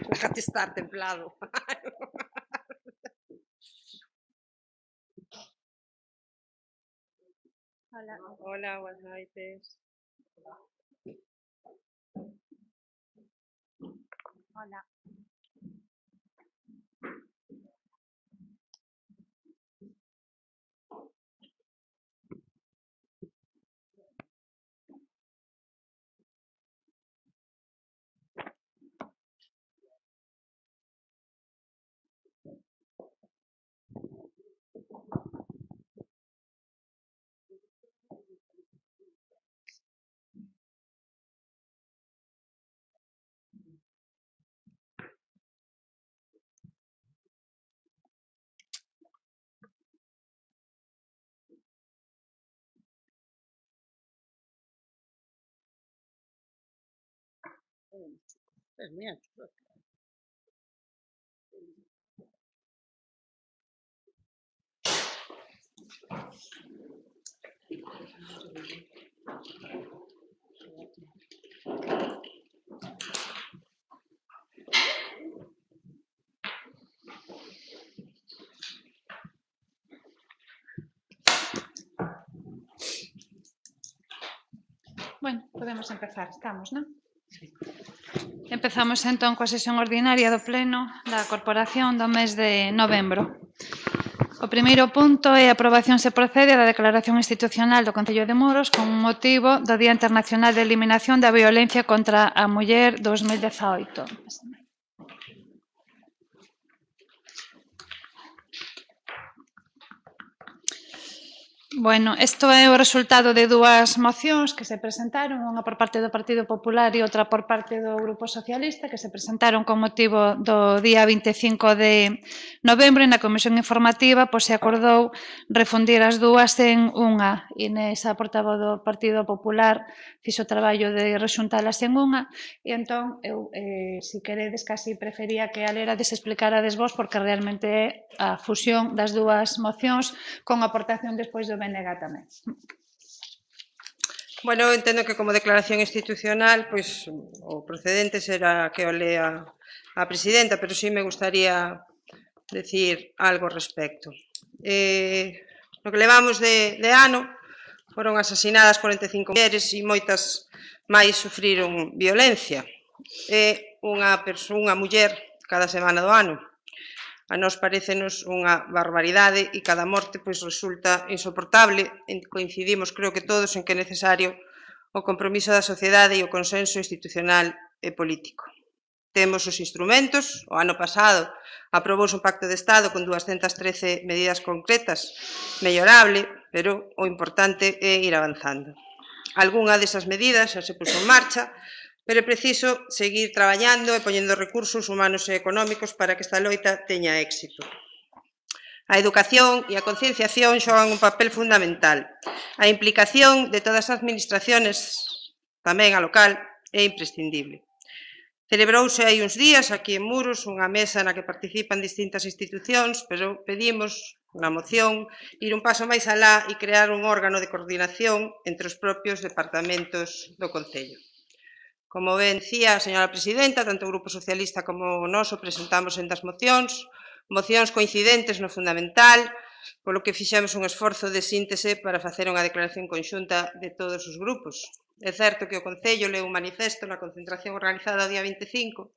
Déjate estar templado. Hola, buenas noites. Hola. Es mía. Bueno, podemos empezar, estamos, non? Empezamos entón coa sesión ordinaria do Pleno da Corporación do mes de novembro. O primeiro punto é a aprobación se procede da declaración institucional do Concello de Muros con motivo do Día Internacional de Eliminación da Violencia contra a Muller 2018. Bueno, isto é o resultado de dúas mocións que se presentaron, unha por parte do Partido Popular e outra por parte do Grupo Socialista, que se presentaron con motivo do día 25 de novembro e na Comisión Informativa pois se acordou refundir as dúas en unha. Inés, a portavoz do Partido Popular, fixo o traballo de rexuntalas en unha e entón, eu, se queredes, casi prefería que a lerades e explicarades vos porque realmente é a fusión das dúas mocións con aportación despois do BNG tamén. Bueno, entendo que como declaración institucional, pois o procedente será que o lea a presidenta, pero sí me gustaría decir algo ao respecto. No que levamos de ano, foron asasinadas 45 mulleres e moitas máis sufriron violencia. É unha muller cada semana do ano. A nós parecenos unha barbaridade e cada morte pois resulta insoportable. Coincidimos, creo que todos, en que é necesario o compromiso da sociedade e o consenso institucional e político. Temos os instrumentos. O ano pasado aprobouse un pacto de Estado con 213 medidas concretas, mellorable, pero o importante é ir avanzando. Algunha desas medidas xa se puso en marcha, pero é preciso seguir traballando e poñendo recursos humanos e económicos para que esta loita teña éxito. A educación e a concienciación xogan un papel fundamental. A implicación de todas as administraciones, tamén a local, é imprescindible. Celebrouse hai uns días aquí en Muros unha mesa na que participan distintas institucións, pero pedimos na moción ir un paso máis alá e crear un órgano de coordinación entre os propios departamentos do Concello. Como ben dicía a señora presidenta, tanto o Grupo Socialista como o noso presentamos sendas mocións coincidentes no fundamental, polo que fixemos un esforzo de síntese para facer unha declaración conxunta de todos os grupos. É certo que o Concello leu un manifesto na concentración organizada o día 25,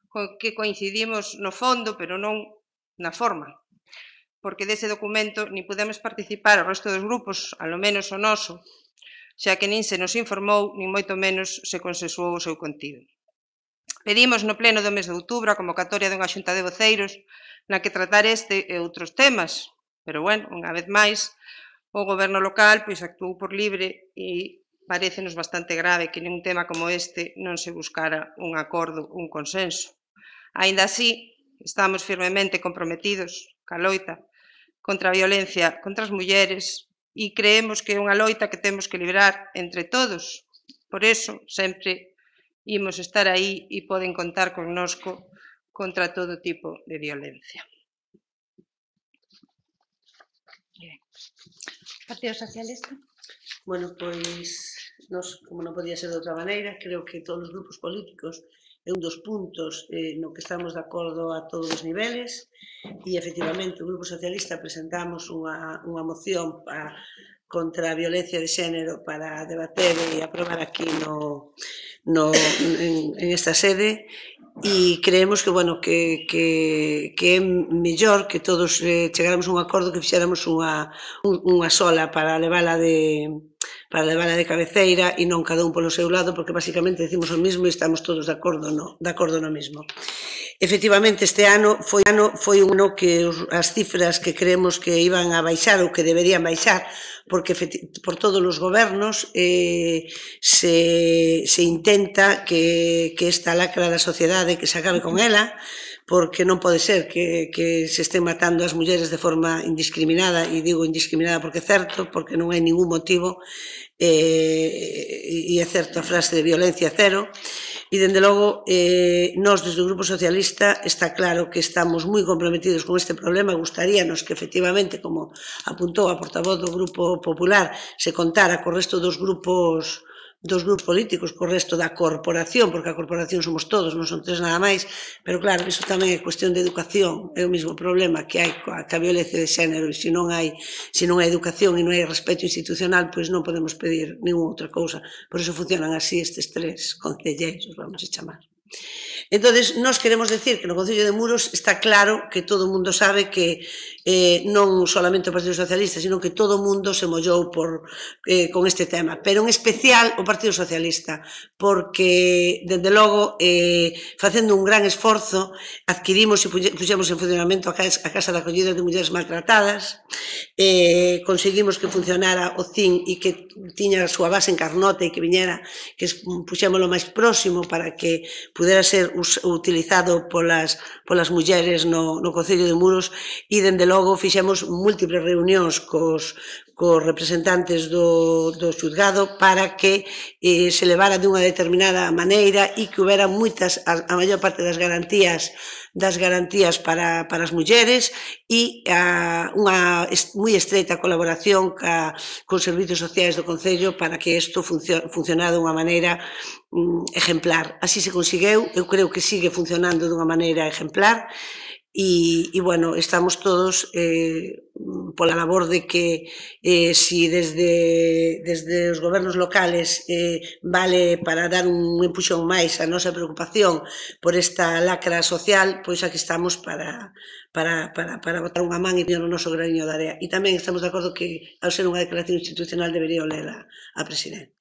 con que coincidimos no fondo, pero non na forma, porque dese documento nin podemos participar o resto dos grupos, alo menos o noso, xa que nin se nos informou, nin moito menos se consensuou o seu contido. Pedimos no pleno do mes de outubro a convocatoria dunha xunta de voceiros na que tratar este e outros temas, pero, bueno, unha vez máis, o goberno local pois actuou por libre e parécenos bastante grave que nun tema como este non se buscara un acordo, un consenso. Aínda así, estamos firmemente comprometidos ca loita contra a violencia contra as mulleres e creemos que é unha loita que temos que librar entre todos. Por eso, sempre imos estar aí e poden contar connosco contra todo tipo de violencia. Partido Socialista. Bueno, pois Nos, como non podía ser de outra maneira, creo que todos os grupos políticos é un dos puntos no que estamos de acordo a todos os niveles e, efectivamente, o Grupo Socialista presentamos unha moción contra a violencia de xénero para debater e aprobar aquí en esta sede e creemos que, bueno, que é mellor que todos chegáramos a un acordo, que fixéramos unha sola para levala de cabeceira e non cada un polo seu lado, porque basicamente decimos o mismo e estamos todos de acordo no mismo. Efectivamente, este ano foi un ano que as cifras que creemos que iban a baixar ou que deberían baixar, porque por todos os gobernos se intenta que esta lacra da sociedade, que se acabe con ela, porque non pode ser que se estén matando as mulleres de forma indiscriminada, e digo indiscriminada porque é certo, porque non hai ningún motivo, e é certo a frase de violencia cero, e, dende logo, nós desde o Grupo Socialista está claro que estamos moi comprometidos con este problema. Gustaríanos que, efectivamente, como apuntou a portavoz do Grupo Popular, se contara co resto dos grupos políticos, co resto da corporación, porque a corporación somos todos, non son tres nada máis, pero claro, iso tamén é cuestión de educación, é o mesmo problema que hai coa violencia de xénero, e se non hai educación e non hai respeto institucional, pois non podemos pedir ninguna outra cousa. Por iso funcionan así estes tres concelleiros, vamos a chamar. Entonces, nós queremos decir que no Concello de Muros está claro que todo o mundo sabe que non solamente o Partido Socialista, sino que todo o mundo se mollou con este tema, pero en especial o Partido Socialista, porque, dende logo, facendo un gran esforzo, adquirimos e puxemos en funcionamento a Casa de Acollida de Mulleres Maltratadas, conseguimos que funcionara o CIN e que tiña a súa base en Carnota e que viñera, que puxémolo máis próximo para que pudera ser utilizado polas mulleres no Concello de Muros, e, dende logo, fixemos múltiples reunións cos representantes do xuzgado para que se levara dunha determinada maneira e que houbera moitas, a maior parte das garantías para as mulleres e unha moi estreita colaboración cos servizos sociais do Concello para que isto funcionara dunha maneira exemplar. Así se conseguiu, eu creo que sigue funcionando dunha maneira exemplar e, bueno, estamos todos pola labor de que si desde os gobernos locales vale para dar un empuxón máis a nosa preocupación por esta lacra social, pois aquí estamos para botar unha man e poñer o noso graniño de area. E tamén estamos de acordo que, ao ser unha declaración institucional, debería olela a Presidente.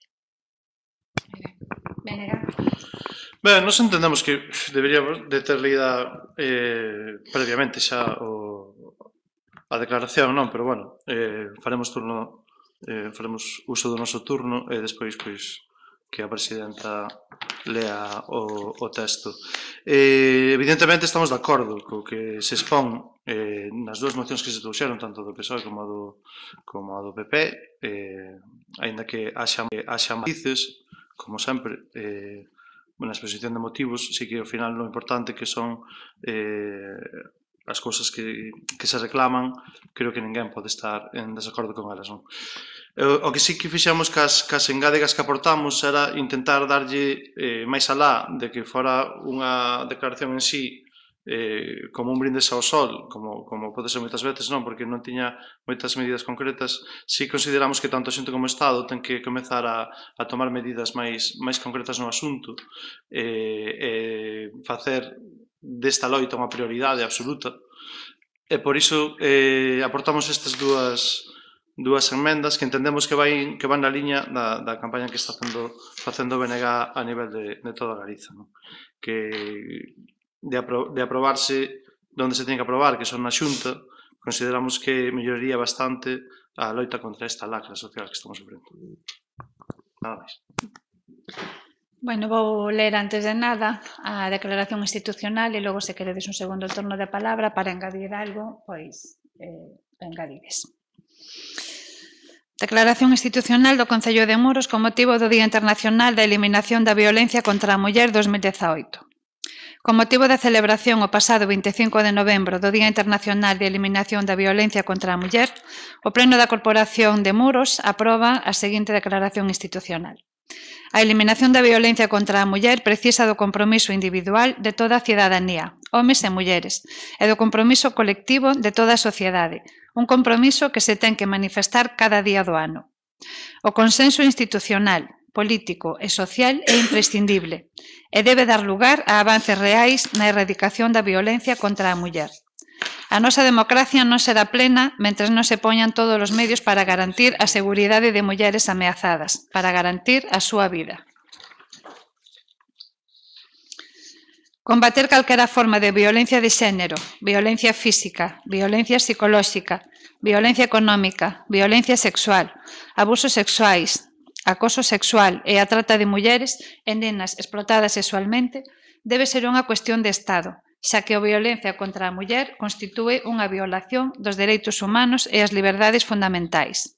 Ben, nos entendemos que deberíamos de ter lida previamente xa a declaración, non? Pero, bueno, faremos uso do noso turno e despois, pois, que a Presidenta lea o texto. Evidentemente estamos de acordo co que se expón nas dúas mocións que se trouxeron, tanto do PSOE como a do PP, aínda que haxa matices, como sempre, na exposición de motivos, sí que ao final lo importante que son as cousas que se reclaman, creo que ninguén pode estar en desacordo con elas, non? O que sí que fixemos cas engádegas que aportamos era intentar darlle máis alá de que fora unha declaración en sí como un brindes ao sol, como pode ser moitas veces, non? Porque non tiña moitas medidas concretas. Si consideramos que tanto a xente como o Estado ten que comezar a tomar medidas máis concretas no asunto e facer desta loita unha prioridade absoluta. E por iso aportamos estas dúas enmendas que entendemos que van na liña da campaña que está facendo o BNG a nivel de toda Galiza, non? Que de aprobarse onde se ten que aprobar, que son na Xunta, consideramos que melloraría bastante a loita contra esta lacra social que estamos sofrendo. Nada máis. Bueno, vou ler antes de nada a declaración institucional e logo, se queredes un segundo turno de palabra para engadir algo, pois engadides. Declaración institucional do Concello de Muros con motivo do Día Internacional da Eliminación da Violencia contra a Muller 2018. Con motivo da celebración o pasado 25 de novembro do Día Internacional de Eliminación da Violencia contra a Muller, o Pleno da Corporación de Muros aproba a seguinte declaración institucional. A eliminación da violencia contra a muller precisa do compromiso individual de toda a cidadanía, homes e mulleres, e do compromiso colectivo de toda a sociedade, un compromiso que se ten que manifestar cada día do ano. O consenso institucional, político e social é imprescindible e debe dar lugar a avances reais na erradicación da violencia contra a muller. A nosa democracia non será plena mentres non se poñan todos os medios para garantir a seguridade de mulleres ameazadas, para garantir a súa vida. Combater calquera forma de violencia de xénero, violencia física, violencia psicolóxica, violencia económica, violencia sexual, abusos sexuais, acoso sexual e a trata de mulleres e nenas explotadas sexualmente debe ser unha cuestión de Estado, xa que a violencia contra a muller constitúe unha violación dos dereitos humanos e as liberdades fundamentais.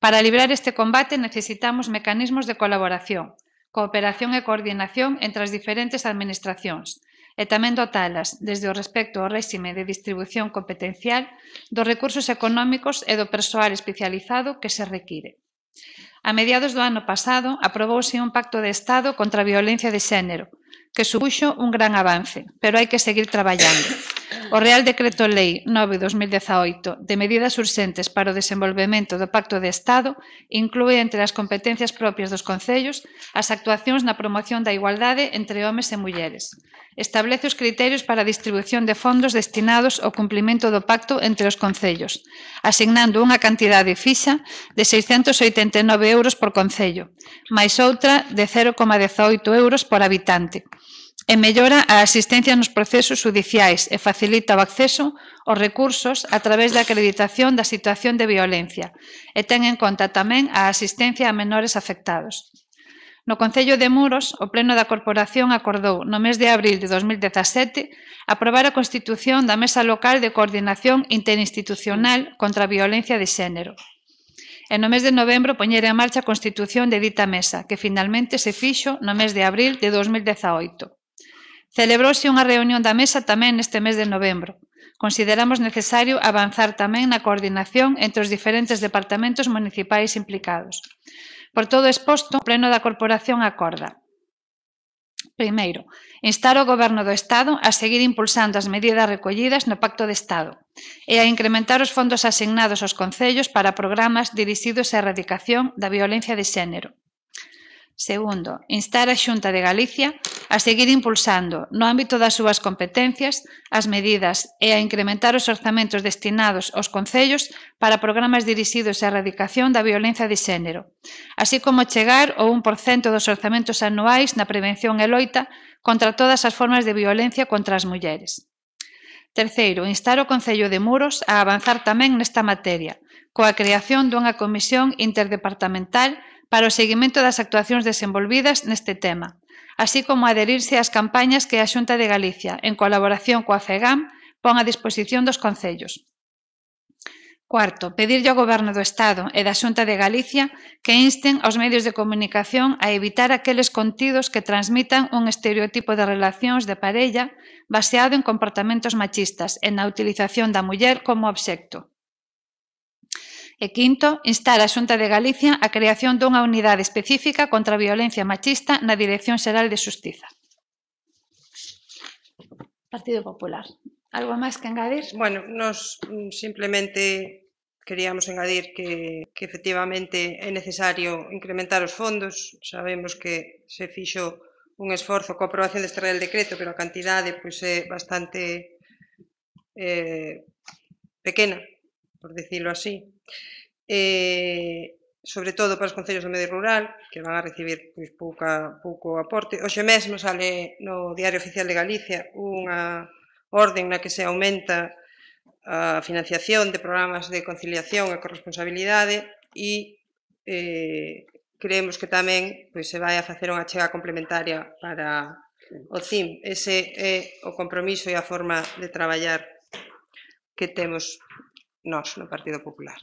Para librar este combate necesitamos mecanismos de colaboración, cooperación e coordinación entre as diferentes administracións e tamén dotalas, desde o respecto ao réxime de distribución competencial, dos recursos económicos e do persoal especializado que se require. A mediados do ano pasado aprobouse un pacto de Estado contra a violencia de xénero, que supuxo un gran avance, pero hai que seguir traballando. O Real Decreto Lei 9/2018 de medidas urxentes para o desenvolvemento do Pacto de Estado inclúe entre as competencias propias dos concellos as actuacións na promoción da igualdade entre homes e mulleres. Establece os criterios para a distribución de fondos destinados ao cumplimento do pacto entre os concellos, asignando unha cantidade fixa de 689 euros por concello, máis outra de 0,18 euros por habitante, e mellora a asistencia nos procesos judiciais e facilita o acceso aos recursos a través da acreditación da situación de violencia e ten en conta tamén a asistencia a menores afectados. No Concello de Muros, o Pleno da Corporación acordou, no mes de abril de 2017, aprobar a constitución da Mesa Local de Coordinación Interinstitucional contra a Violencia de Xénero. E no mes de novembro poñer en marcha a constitución de dita mesa, que finalmente se fixo no mes de abril de 2018. Celebrouse unha reunión da mesa tamén neste mes de novembro. Consideramos necesario avanzar tamén na coordinación entre os diferentes departamentos municipais implicados. Por todo exposto, o Pleno da Corporación acorda: primeiro, instar o Goberno do Estado a seguir impulsando as medidas recollidas no Pacto de Estado e a incrementar os fondos asignados aos concellos para programas dirixidos á erradicación da violencia de xénero. Segundo, instar a Xunta de Galicia a seguir impulsando, no ámbito das súas competencias, as medidas e a incrementar os orzamentos destinados aos concellos para programas dirixidos á erradicación da violencia de xénero, así como chegar ao 1% dos orzamentos anuais na prevención e loita contra todas as formas de violencia contra as mulleres. Terceiro, instar o Concello de Muros a avanzar tamén nesta materia, coa creación dunha comisión interdepartamental para o seguimento das actuacións desenvolvidas neste tema, así como adherirse ás campañas que a Xunta de Galicia, en colaboración coa FEGAM, pon a disposición dos concellos. Cuarto, pedirlle ao Goberno do Estado e da Xunta de Galicia que insten aos medios de comunicación a evitar aqueles contidos que transmitan un estereotipo de relacións de parella baseado en comportamentos machistas e na utilización da muller como obxecto. E quinto, instar a Xunta de Galicia a creación dunha unidade específica contra a violencia machista na Dirección Xeral de Xustiza. Partido Popular. Algo máis que engadir? Bueno, nos simplemente queríamos engadir que efectivamente é necesario incrementar os fondos. Sabemos que se fixo un esforzo coa aprobación deste Real Decreto, pero a cantidade pois, é bastante pequena, por decirlo así. Sobre todo para os concellos do medio rural, que van a recibir pois, pouco aporte. Hoxe mesmo sale no Diario Oficial de Galicia unha orden na que se aumenta a financiación de programas de conciliación e corresponsabilidade e creemos que tamén pois, se vai a facer unha achega complementaria para o CIM. Ese é o compromiso e a forma de traballar que temos nós no Partido Popular.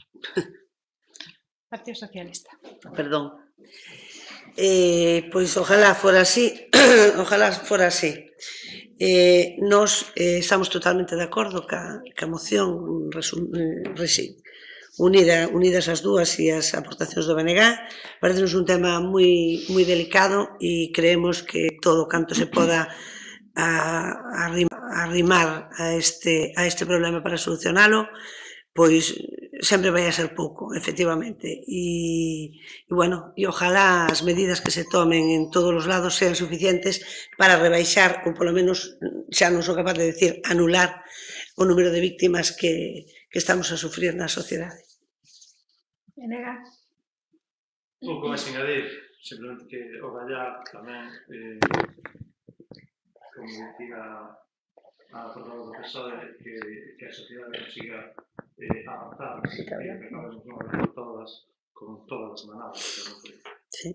Partido Socialista. Perdón. Pois ojalá fora así. Ojalá fora así. Nós estamos totalmente de acordo ca moción unidas as dúas e as aportacións do BNG. Parece-nos un tema moi delicado e creemos que todo canto se poda arrimar a este problema para solucionalo, pois sempre vai a ser pouco, efectivamente. E ojalá as medidas que se tomen en todos os lados sean suficientes para rebaixar, ou polo menos, xa non sou capaz de decir, anular o número de víctimas que estamos a sufrir na sociedade. Pouco máis engadir, simplemente que o gallar tamén, como decía a portavoz do PSOE, que a sociedade consiga adaptar e que acabemos non hablando todas con todas as manadas. Sí.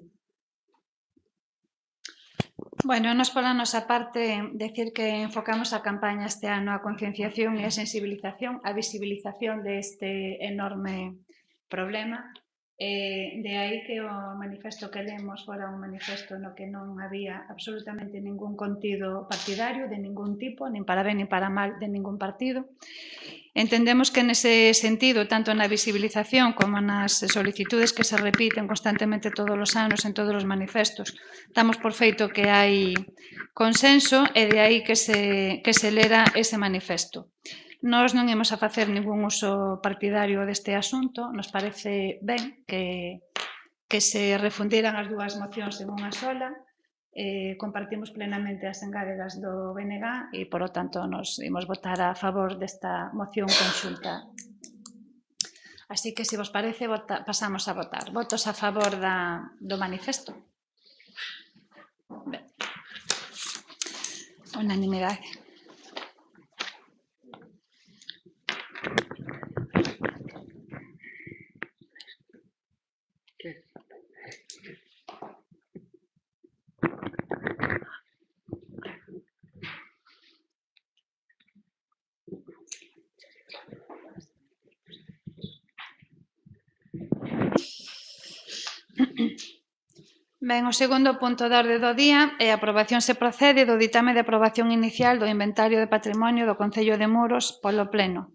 Bueno, nos pola nosa parte decir que enfocamos a campaña este ano a concienciación e a sensibilización, a visibilización deste enorme problema. De aí que o manifesto que lemos fora un manifesto no que non había absolutamente ningún contido partidario de ningún tipo, nin para ben nin para mal de ningún partido. Entendemos que nese sentido, tanto na visibilización como nas solicitudes que se repiten constantemente todos os anos en todos os manifestos, damos por feito que hai consenso e de aí que se lera ese manifesto. Nós non imos a facer ningún uso partidario deste asunto, nos parece ben que se refundiran as dúas mocións en unha sola, compartimos plenamente as engádegas do BNG e, por lo tanto, nos imos votar a favor desta moción conxunta. Así que, se vos parece, pasamos a votar. Votos a favor do manifesto? Ben. Unanimidade. Ben, o segundo punto da orde do día é a aprobación se procede do ditame de aprobación inicial do inventario de patrimonio do Concello de Muros polo Pleno.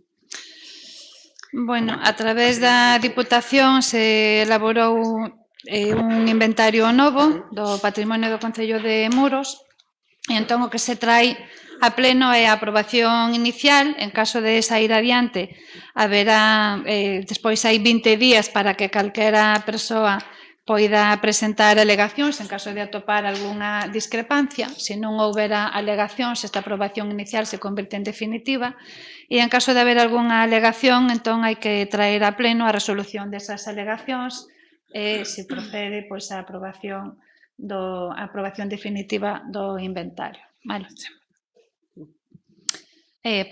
Bueno, a través da Diputación se elaborou un inventario novo do patrimonio do Concello de Muros e entón o que se trai a pleno é a aprobación inicial. En caso de sair adiante haberá, despois hai 20 días para que calquera persoa poida presentar alegacións en caso de atopar algunha discrepancia. Se non houbera alegacións, esta aprobación inicial se convirte en definitiva e en caso de haber algunha alegación, entón hai que traer a pleno a resolución desas alegacións e se procede a aprobación definitiva do inventario.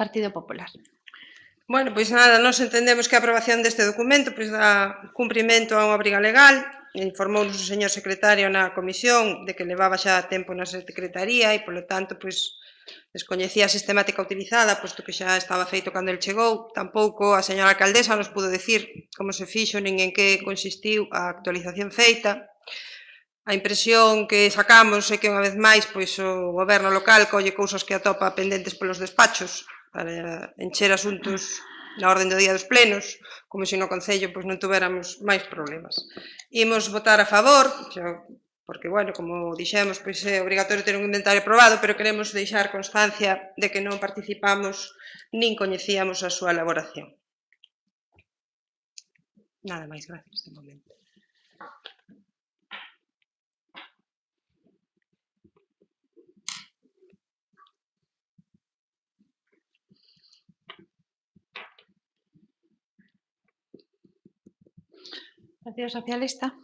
Partido Popular. Bueno, pois nada, nós entendemos que a aprobación deste documento dá cumprimento a unha obriga legal. Informounos o señor secretario na comisión de que levaba xa tempo na secretaría e, polo tanto, descoñecía a sistemática utilizada, posto que xa estaba feito cando el chegou. Tampouco a señora alcaldesa nos pudo decir como se fixo nin en que consistiu a actualización feita. A impresión que sacamos é que, unha vez máis, o goberno local colle cousas que atopa pendentes polos despachos para encher asuntos na orden do día dos plenos, como se no Concello non tuveramos máis problemas. Imos votar a favor, porque, como dixemos, é obrigatorio ter un inventario aprobado, pero queremos deixar constancia de que non participamos nin coñecíamos a súa elaboración. Nada máis, gracias, de momento. Partido Socialista.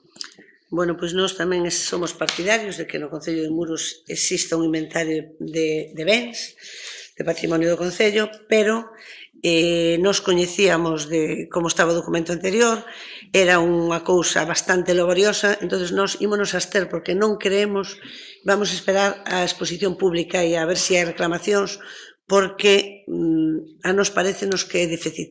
Bueno, pois nós tamén somos partidarios de que no Concello de Muros exista un inventario de bens, de patrimonio do Concello, pero nos coñecíamos de como estaba o documento anterior, era unha cousa bastante laboriosa, entón nós ímonos abster porque non creemos, vamos a esperar a exposición pública e a ver se hai reclamacións, porque a nos parecenos que é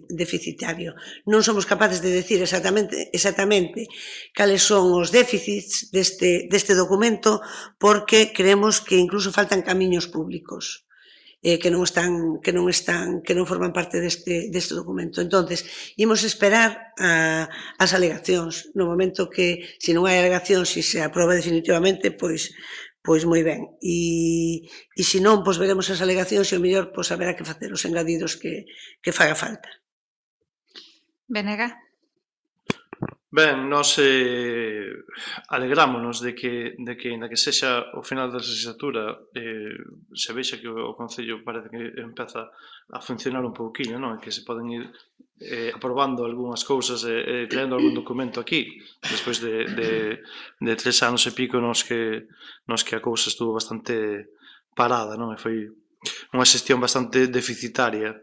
deficitario. Non somos capaces de decir exactamente cales son os déficits deste documento, porque creemos que incluso faltan camiños públicos. que non forman parte deste documento. Entonces, imos esperar as alegacións. No momento que, se non hai alegacións, se se aproba definitivamente, pois moi ben. E se non, pois veremos as alegacións e o mellor haberá que facer os engadidos que faga falta. Venega. Ben, nós alegrámonos de que, ainda que sexa o final da legislatura, se vexa que o Concello parece que empeza a funcionar un pouquinho, non? Que se poden ir aprobando algunhas cousas e traendo algún documento aquí, despois de 3 anos e pico nos que a cousa estuvo bastante parada, non? E foi unha xestión bastante deficitaria.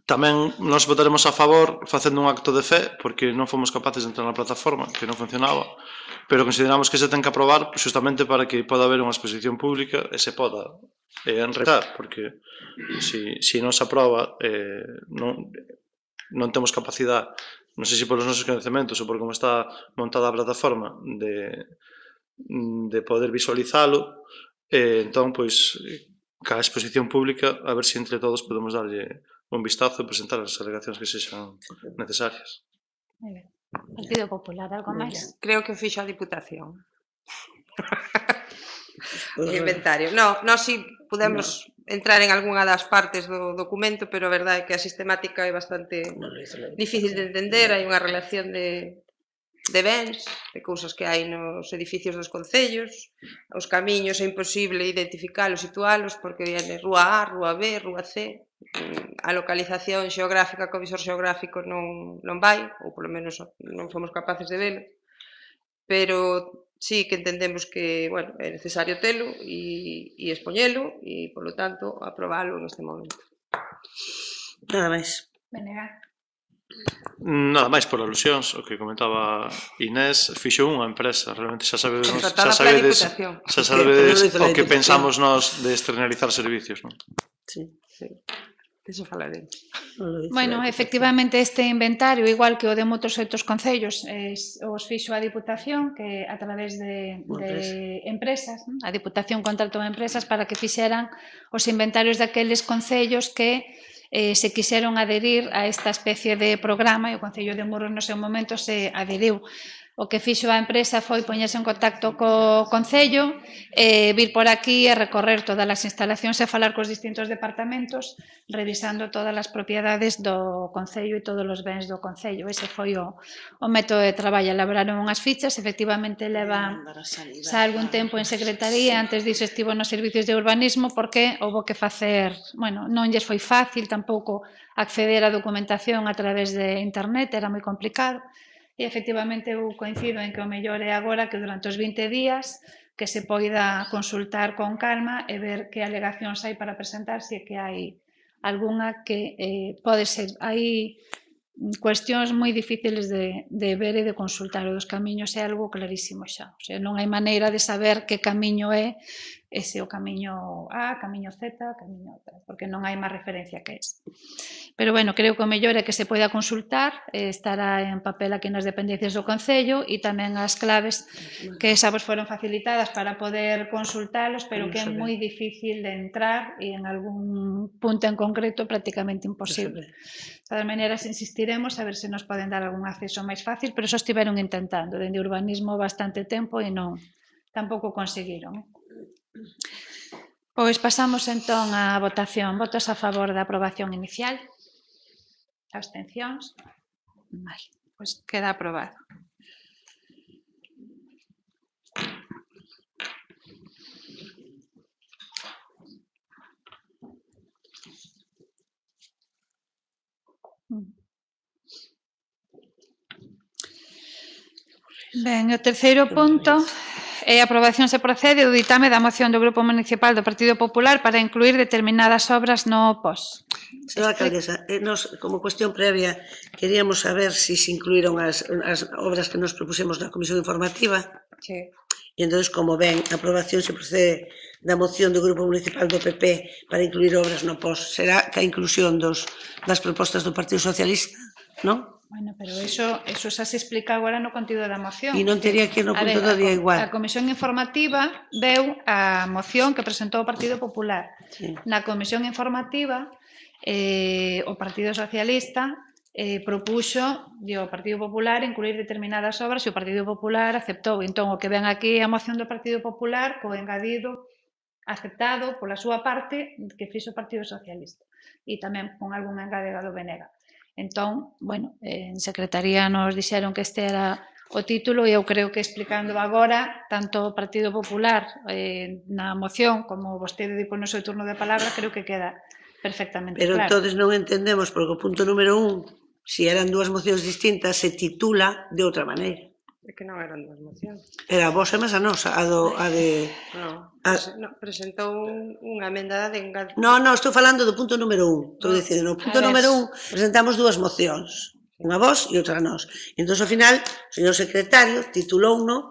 Tamén nos votaremos a favor facendo un acto de fe, porque non fomos capaces de entrar na plataforma, que non funcionaba, pero consideramos que se ten que aprobar justamente para que poda haber unha exposición pública e se poda enredar, porque se non se aproba non temos capacidade, non sei se polos nosos coñecementos ou por como está montada a plataforma, de poder visualizalo, entón, pois, ca exposición pública, a ver se entre todos podemos darlle un vistazo e presentar as alegacións que sexan necesarias. Partido Popular, algo máis? Creo que o fixo a Diputación. O inventario. Nós si podemos entrar en algunha das partes do documento, pero a verdade é que a sistemática é bastante difícil de entender, hai unha relación de bens, de cousas que hai nos edificios dos concellos, os camiños é imposible identificalos, situalos, porque viene rúa A, rúa B, rúa C, a localización xeográfica co visor xeográfico non vai, ou polo menos non somos capaces de velo, pero sí que entendemos que, bueno, é necesario telo e expoñelo e, polo tanto, aprobalo neste momento. Nada máis. Venega. Nada máis por alusións, o que comentaba Inés, fixo unha empresa, realmente xa sabedes o que pensamos nós de externalizar servicios, non? Sí. Eso falaré. Bueno, efectivamente este inventario, igual que o de moitos outros concellos, os fixo a Diputación que a través de empresas, a Diputación contratou empresas para que fixeran os inventarios daqueles concellos que se quixeron adherir a esta especie de programa e o Concello de Muros no seu momento se adheriu. O que fixo a empresa foi poñerse en contacto co Concello, vir por aquí e recorrer todas as instalacións e falar cos distintos departamentos, revisando todas as propiedades do Concello e todos os bens do Concello. Ese foi o método de traballo. Elaboraron unhas fichas, efectivamente leva xa algún tempo en secretaría, antes diso estivo nos servicios de urbanismo, porque houve que facer, bueno, non lles foi fácil tampouco acceder á documentación a través de internet, era moi complicado. E, efectivamente, eu coincido en que o mellor é agora que durante os 20 días que se poida consultar con calma e ver que alegacións hai para presentar, se que hai algunha que pode ser. Hai cuestións moi difíciles de ver e de consultar. O dos camiños é algo clarísimo xa. O sea, non hai maneira de saber que camiño é ese o camiño A, camiño Z, camiño tal, porque non hai máis referencia que ese. Pero, bueno, creo que o mellor é que se poida consultar, estará en papel aquí nas dependencias do Concello e tamén as claves que xa vos foron facilitadas para poder consultalos, pero que é moi difícil de entrar e en algún punto en concreto prácticamente imposible. De todas maneiras, insistiremos a ver se nos poden dar algún acceso máis fácil, pero xa estiveron intentando dende urbanismo bastante tempo e non, tampouco conseguiron. Pois pasamos entón á votación. Votos a favor da aprobación inicial? Abstencións? Vale, pois queda aprobado. Ben, o terceiro punto é a aprobación se procede do ditame da moción do Grupo Municipal do Partido Popular para incluir determinadas obras no POS. Señora Alcaldesa, nos, como cuestión previa, queríamos saber se se incluíron as obras que nos propusemos na Comisión Informativa. Sí. E entón, como ven, a aprobación se procede da moción do Grupo Municipal do PP para incluir obras no POS. Será que a inclusión das propostas do Partido Socialista? non? Bueno, pero eso xa se explica agora no contido da moción. E non teria que ir no A punto ver, do día igual. A Comisión Informativa veu a moción que presentou o Partido Popular. Sí. Na Comisión Informativa, o Partido Socialista propuxo ao Partido Popular incluir determinadas obras e o Partido Popular aceptou. Entón, o que ven aquí é a moción do Partido Popular co engadido aceptado pola súa parte que fixo o Partido Socialista e tamén con algún engadega do Benega. Entón, bueno, en Secretaría nos dixeron que este era o título e eu creo que explicando agora tanto o Partido Popular na moción como vostede dipo no seu turno de palabra, creo que queda perfectamente Pero claro. entonces non entendemos porque o punto número 1, se eran dúas mocións distintas, se titula de outra maneira. É que non eran dúas mocións. Era a vos e máis a nosa, a de... Non, presentou unha emenda de engado. Non, estou falando do punto número 1. Estou dicindo, no punto número 1 presentamos dúas mocións. Unha vos e outra nós. Entón, ao final, o señor secretario titulou uno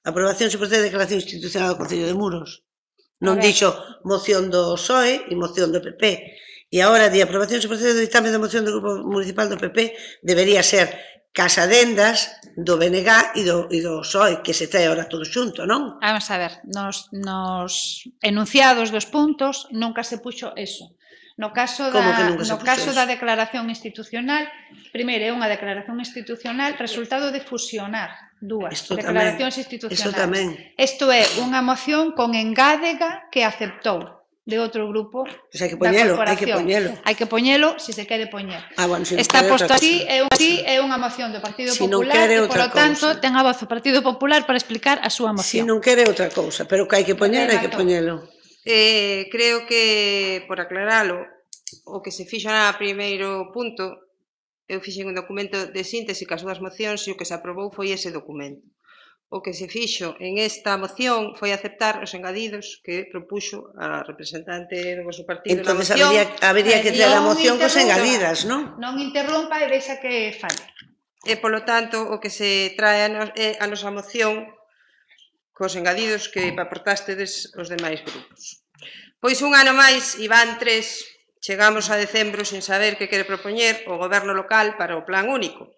aprobación se procede de declaración institucional do Concello de Muros. Non dixo moción do PSOE e moción do PP. E agora, de aprobación se procede do ditame da moción do Grupo Municipal do PP, debería ser casadendas do BNG e do PSOE, que se trae ahora todo xunto, non? Vamos a ver, nos enunciados dos puntos nunca se puxo eso. No caso da declaración institucional, primeiro é unha declaración institucional resultado de fusionar dúas declaracións institucionais. Isto é unha moción con engádega que aceptou de outro grupo da corporación. Hai que poñelo se se quere poñer. Se está posto así, é unha moción do Partido Popular e, polo tanto, ten a voz o Partido Popular para explicar a súa moción. Se non quere outra cousa, pero que hai que poñer, hai que poñelo. Creo que, por aclaralo, o que se fixo na primeiro punto, eu fixen un documento de síntese cas dúas mocións e o que se aprobou foi ese documento. O que se fixo en esta moción foi aceptar os engadidos que propuxo a representante do vosso partido na moción. Entón, habería que traer a moción cos engadidas, non? Non interrompa e deixa que fale. E, polo tanto, o que se trae a nosa moción cos engadidos que aportastedes os demais grupos. Pois un ano máis, e van 3, chegamos a decembro sen saber que quere propoñer o goberno local para o plan único.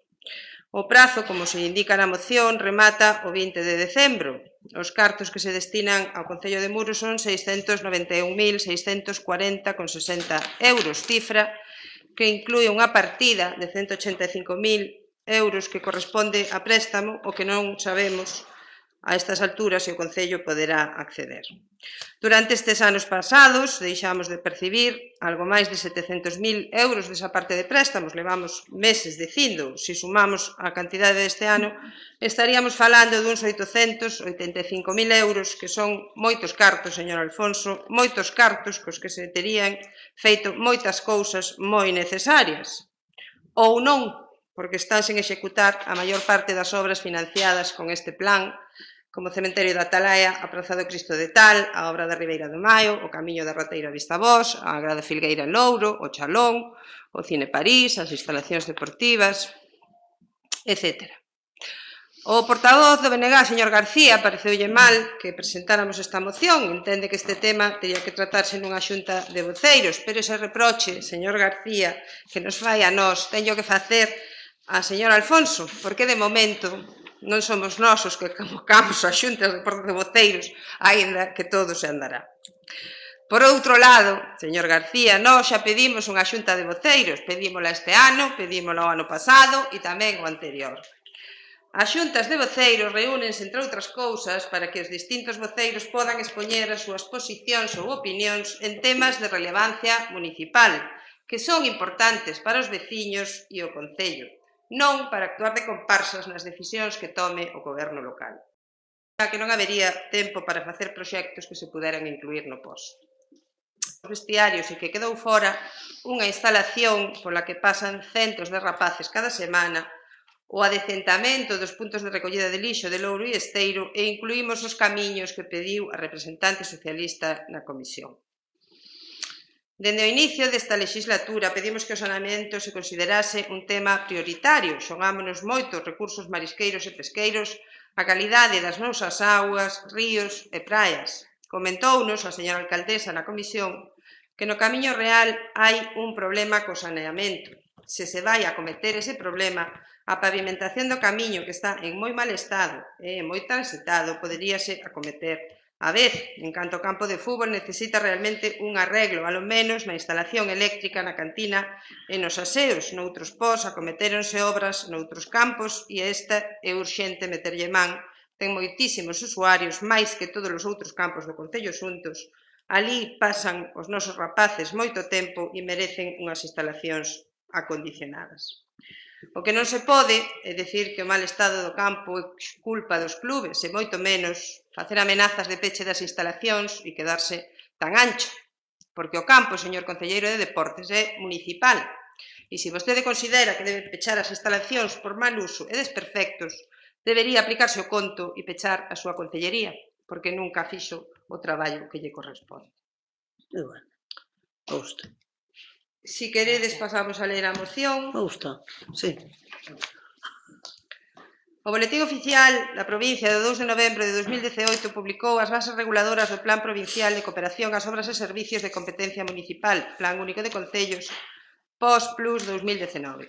O prazo, como se indica na moción, remata o 20 de decembro. Os cartos que se destinan ao Concello de Muros son 691.640,60 euros, cifra que inclúe unha partida de 185.000 euros que corresponde a préstamo o que non sabemos a estas alturas se o Concello poderá acceder. Durante estes anos pasados deixamos de percibir algo máis de 700.000 euros desa parte de préstamos, levamos meses dicindo, se sumamos a cantidade deste ano, estaríamos falando duns 885.000 euros, que son moitos cartos, señor Alfonso, moitos cartos cos que se terían feito moitas cousas moi necesarias. Ou non, porque están sen executar a maior parte das obras financiadas con este plan, como o Cementerio da Atalaya, a Praza do Cristo de Tal, a obra da Ribeira do Maio, o Camiño da Rateira a Vistabós, a Agrada Filgueira en Louro, o Chalón, o Cine París, as instalacións deportivas, etc. O portavoz do BNG, señor García, pareceulle mal que presentáramos esta moción, entende que este tema teria que tratarse nunha xunta de voceiros, pero ese reproche, señor García, que nos fai a nós, teño que facer a señor Alfonso, porque de momento non somos nós os que convocamos a xuntas de voceiros, aínda que todo se andará. Por outro lado, señor García, nós xa pedimos unha xunta de voceiros, pedímola este ano, pedímola o ano pasado e tamén o anterior. As xuntas de voceiros reúnense, entre outras cousas, para que os distintos voceiros podan expoñer as súas posicións ou opinións en temas de relevancia municipal, que son importantes para os veciños e o Concello, non para actuar de comparsas nas decisións que tome o goberno local. Xa que non habería tempo para facer proxectos que se puderan incluir no POS. Os vestiarios e que quedou fora unha instalación pola que pasan centos de rapaces cada semana, o adecentamento dos puntos de recollida de lixo de Louro e Esteiro e incluímos os camiños que pediu a representante socialista na comisión. Dende o inicio desta legislatura pedimos que o saneamento se considerase un tema prioritario. Xogámonos moitos recursos marisqueiros e pesqueiros a calidade das nosas augas, ríos e praias. Comentounos a señora alcaldesa na comisión que no Camiño Real hai un problema co saneamento. se se vai a acometer ese problema, a pavimentación do camiño que está en moi mal estado e moi transitado poderíase acometer a vez. En canto ao campo de fútbol necesita realmente un arreglo, alo menos na instalación eléctrica na cantina e nos aseos. Noutros pós acometéronse obras noutros campos e esta é urxente meterlle man. Ten moitísimos usuarios, máis que todos os outros campos do Concello xuntos. Alí pasan os nosos rapaces moito tempo e merecen unhas instalacións acondicionadas. O que non se pode é dicir que o mal estado do campo é culpa dos clubes e moito menos facer amenazas de peche das instalacións e quedarse tan ancho, porque o campo, señor concelleiro de Deportes, é municipal e se vostede considera que debe pechar as instalacións por mal uso e desperfectos, debería aplicarse o conto e pechar a súa concellería, porque nunca fixo o traballo que lle corresponde. E bueno, gusta. Si queredes, pasamos a ler a moción. Gusta, sí. O Boletín Oficial da provincia do 2 de novembro de 2018 publicou as bases reguladoras do Plan Provincial de Cooperación ás Obras e Servicios de Competencia Municipal, Plan Único de Concellos, POS Plus 2019.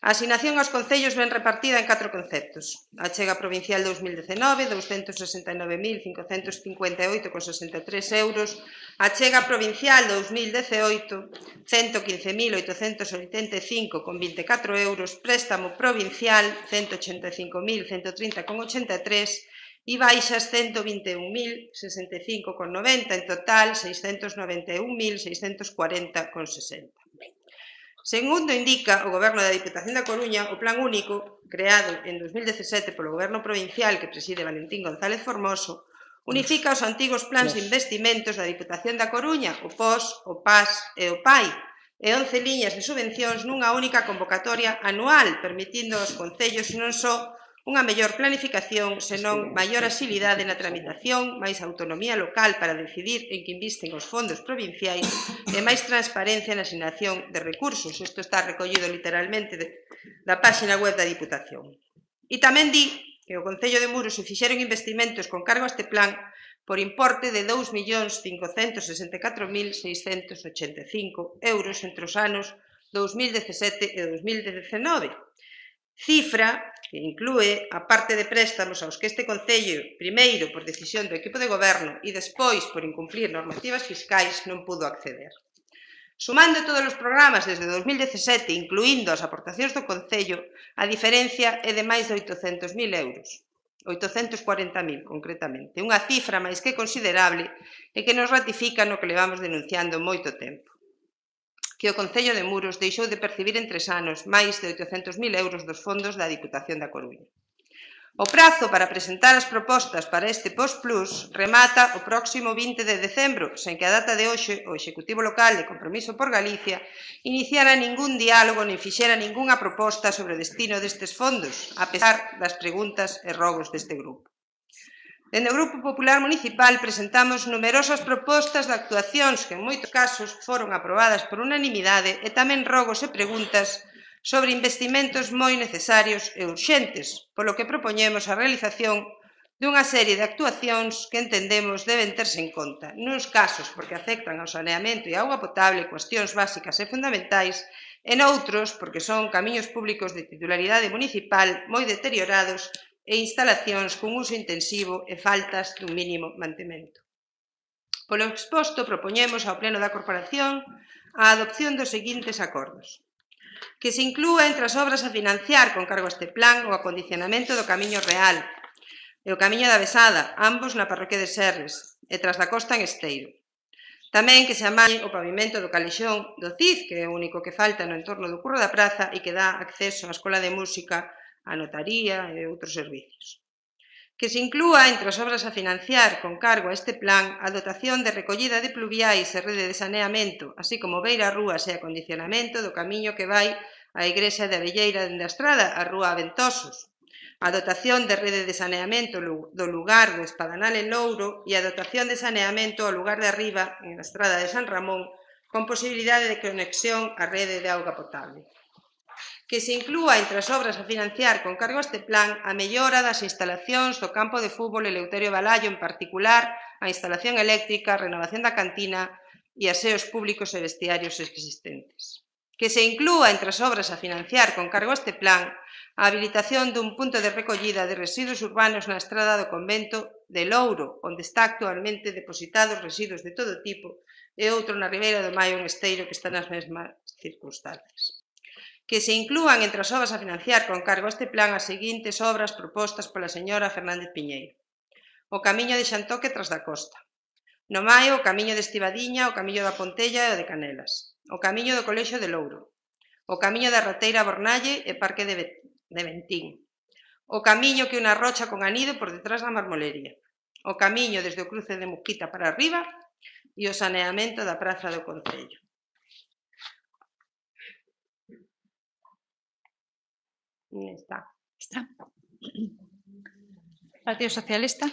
A asignación aos concellos ven repartida en 4 conceptos. A achega provincial 2019, 269.558,63 euros. A achega provincial 2018, 115.885,24 euros. Préstamo provincial, 185.130,83 e baixas 121.065,90, en total 691.640,60. Segundo indica o Goberno da Diputación da Coruña, o Plan Único, creado en 2017 polo Goberno Provincial que preside Valentín González Formoso, unifica os antigos plans de investimentos da Diputación da Coruña, o POS, o PAS e o PAI, e 11 liñas de subvencións nunha única convocatoria anual, permitindo aos concellos non só unha mellor planificación, senón maior axilidade na tramitación, máis autonomía local para decidir en que invisten os fondos provinciais e máis transparencia na asignación de recursos. Isto está recollido literalmente da páxina web da Diputación. E tamén di que o Concello de Muros se fixeron investimentos con cargo a este plan por importe de 2.564.685 euros entre os anos 2017 e 2019. Cifra que inclúe a parte de préstamos aos que este Concello, primeiro por decisión do equipo de goberno e despois por incumplir normativas fiscais, non pudo acceder. Sumando todos os programas desde 2017, incluindo as aportacións do Concello, a diferencia é de máis de 800.000 euros. 840.000, concretamente. Unha cifra máis que considerable e que nos ratifica no que levamos denunciando moito tempo. Que o Concello de Muros deixou de percibir en 3 anos máis de 800.000 euros dos fondos da Diputación da Coruña. O prazo para presentar as propostas para este POS Plus remata o próximo 20 de decembro, sen que a data de hoxe o Executivo Local de Compromiso por Galicia iniciara ningún diálogo nin fixera ningunha proposta sobre o destino destes fondos, a pesar das preguntas e rogos deste grupo. Dende o Grupo Popular Municipal presentamos numerosas propostas de actuacións que en moitos casos foron aprobadas por unanimidade e tamén rogos e preguntas sobre investimentos moi necesarios e urxentes, polo que propoñemos a realización dunha serie de actuacións que entendemos deben terse en conta, nuns casos porque afectan ao saneamento e a auga potable, cuestións básicas e fundamentais, e noutros porque son camiños públicos de titularidade municipal moi deteriorados e instalacións con uso intensivo e faltas dun mínimo mantemento. Polo exposto, propoñemos ao Pleno da Corporación a adopción dos seguintes acordos. Que se inclúa entre as obras a financiar con cargo a este plan o acondicionamento do Camiño Real e o Camiño da Besada, ambos na parroquia de Serres, e tras da Costa en Esteiro. Tamén que se amalle o pavimento do Calexón do Cid, que é o único que falta no entorno do Curro da Praza e que dá acceso á Escola de Música, a notaría e outros servicios. Que se inclúa entre as obras a financiar con cargo a este plan a dotación de recollida de pluviais e rede de saneamento, así como beirarrúas e acondicionamento do camiño que vai á Igrexa de Abelleira dende a Estrada, a Rúa Aventosos, a dotación de rede de saneamento do lugar do Espadanal en Louro e a dotación de saneamento ao lugar de Arriba, en a Estrada de San Ramón, con posibilidade de conexión á rede de auga potable. Que se inclúa entre as obras a financiar con cargo a este plan a mellora das instalacións do campo de fútbol Eleuterio Balaio, en particular a instalación eléctrica, a renovación da cantina e aseos públicos e vestiarios existentes. Que se inclúa entre as obras a financiar con cargo a este plan a habilitación dun punto de recollida de residuos urbanos na estrada do convento de Louro, onde está actualmente depositados residuos de todo tipo, e outro na Ribeira do Maio en Esteiro, que está nas mesmas circunstancias. Que se inclúan entre as obras a financiar con cargo a este plan as seguintes obras propostas pola señora Fernández Piñeiro: o camiño de Xantoque tras da Costa, no Maio o camiño de Estivadiña, o camiño da Pontella e o de Canelas, o camiño do Colexio de Louro, o camiño da Rateira a Bornalle e Parque de Ventín, o camiño que une a Rocha con Anido por detrás da Marmolería, o camiño desde o cruce de Muquita para arriba e o saneamento da praza do Concello. Está. Partido Socialista.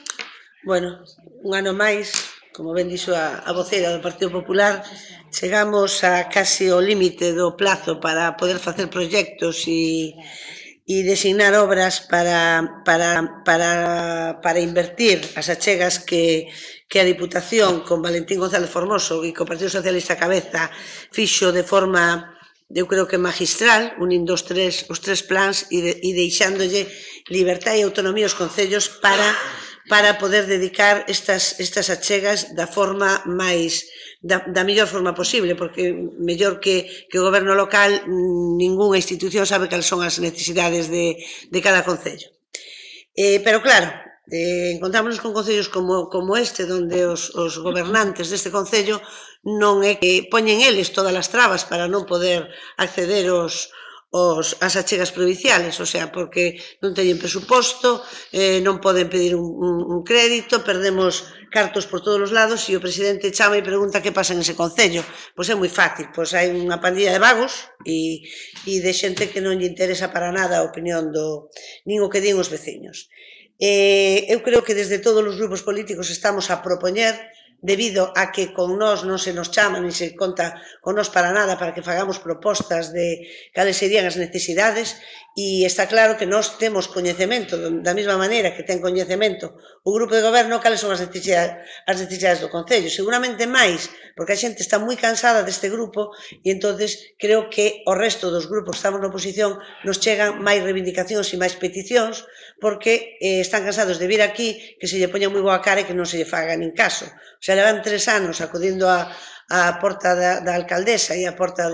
Bueno, un ano máis, como ben dixo a voceira do Partido Popular, chegamos a casi o límite do plazo para poder facer proxectos e designar obras para invertir as achegas que a Diputación, con Valentín González Formoso e co Partido Socialista a cabeza, fixo de forma, eu creo que magistral, unindo os tres plans e deixándolle libertad e autonomía aos concellos para poder dedicar estas achegas da forma máis, da mellor forma posible, porque mellor que o goberno local, ningunha institución sabe cales son as necesidades de cada concello. Pero claro, encontrámonos con concellos como este, onde os gobernantes deste concello non é que poñen eles todas as trabas para non poder acceder as achegas provinciales, o sea, porque non teñen presuposto, non poden pedir un crédito, perdemos cartos por todos os lados e o presidente chama e pregunta que pasa en ese concello. Pois é moi fácil, pois hai unha pandilla de vagos e de xente que non lle interesa para nada a opinión nin o que din os veciños. Eu creo que desde todos os grupos políticos estamos a propoñer, debido a que con nós non se nos chama ni se conta con nós para nada para que fagamos propostas de cales serían as necesidades, e está claro que nós temos coñecemento, da mesma maneira que ten coñecemento o grupo de goberno, cales son as necesidades do concello. Seguramente máis, porque a xente está moi cansada deste grupo e entonces creo que o resto dos grupos que estamos na oposición nos chegan máis reivindicacións e máis peticións, porque están cansados de vir aquí, que se lle poña moi boa cara e que non se lle faga nin caso. O sea, levan 3 anos acudindo a porta da alcaldesa e a porta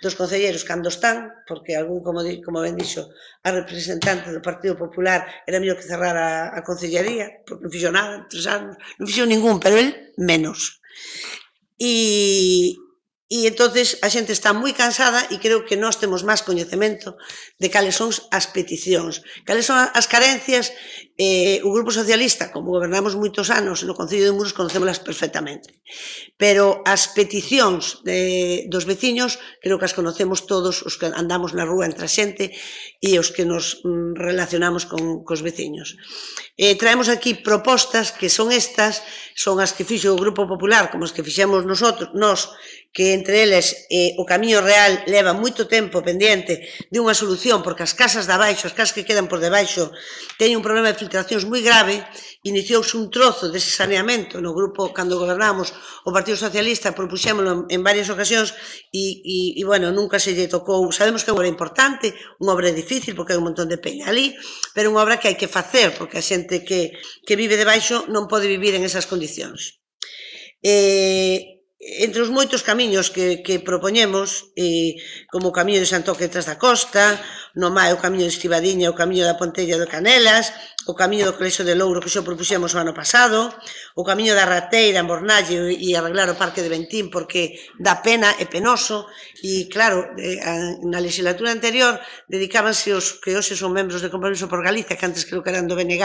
dos concelleiros cando están, porque algún, como ben dixo, a representante do Partido Popular era mellor que cerrar a concellería, porque non fixo nada, 3 anos, non fixo ningún, pero el menos. E entonces a xente está moi cansada e creo que nós temos máis coñecemento de cales son as peticións, cales son as carencias. O Grupo Socialista, como gobernamos moitos anos no Concello de Muros, conocémolas perfectamente, pero as peticións dos veciños creo que as conocemos todos os que andamos na rúa entre a xente e os que nos relacionamos cos veciños. Traemos aquí propostas que son estas, son as que fixo o Grupo Popular, como as que fixemos nós, que entre eles o Camiño Real leva moito tempo pendiente de unha solución, porque as casas de abaixo, as casas que quedan por debaixo, teñen un problema de filtracións moi grave. Iniciouse un trozo dese saneamento no grupo, cando gobernamos o Partido Socialista, propuxémolo en varias ocasións e, bueno, nunca se lle tocou. Sabemos que é unha obra importante, unha obra difícil, porque hai un montón de peña ali, pero unha obra que hai que facer, porque a xente que vive debaixo non pode vivir en esas condicións. Entre os moitos camiños que propoñemos, como o camiño de Xantoque tras da Costa, no Maio o camiño de Estivadiña, o camiño da Pontella de Canelas, o camiño do Colexio de Louro que xa propuxemos o ano pasado, o camiño da Rateira en Bornalle e arreglar o Parque de Ventín, porque dá pena, é penoso, e claro, na legislatura anterior dedicábanse os que hoxe son membros de Compromiso por Galicia, que antes creo que eran do BNG,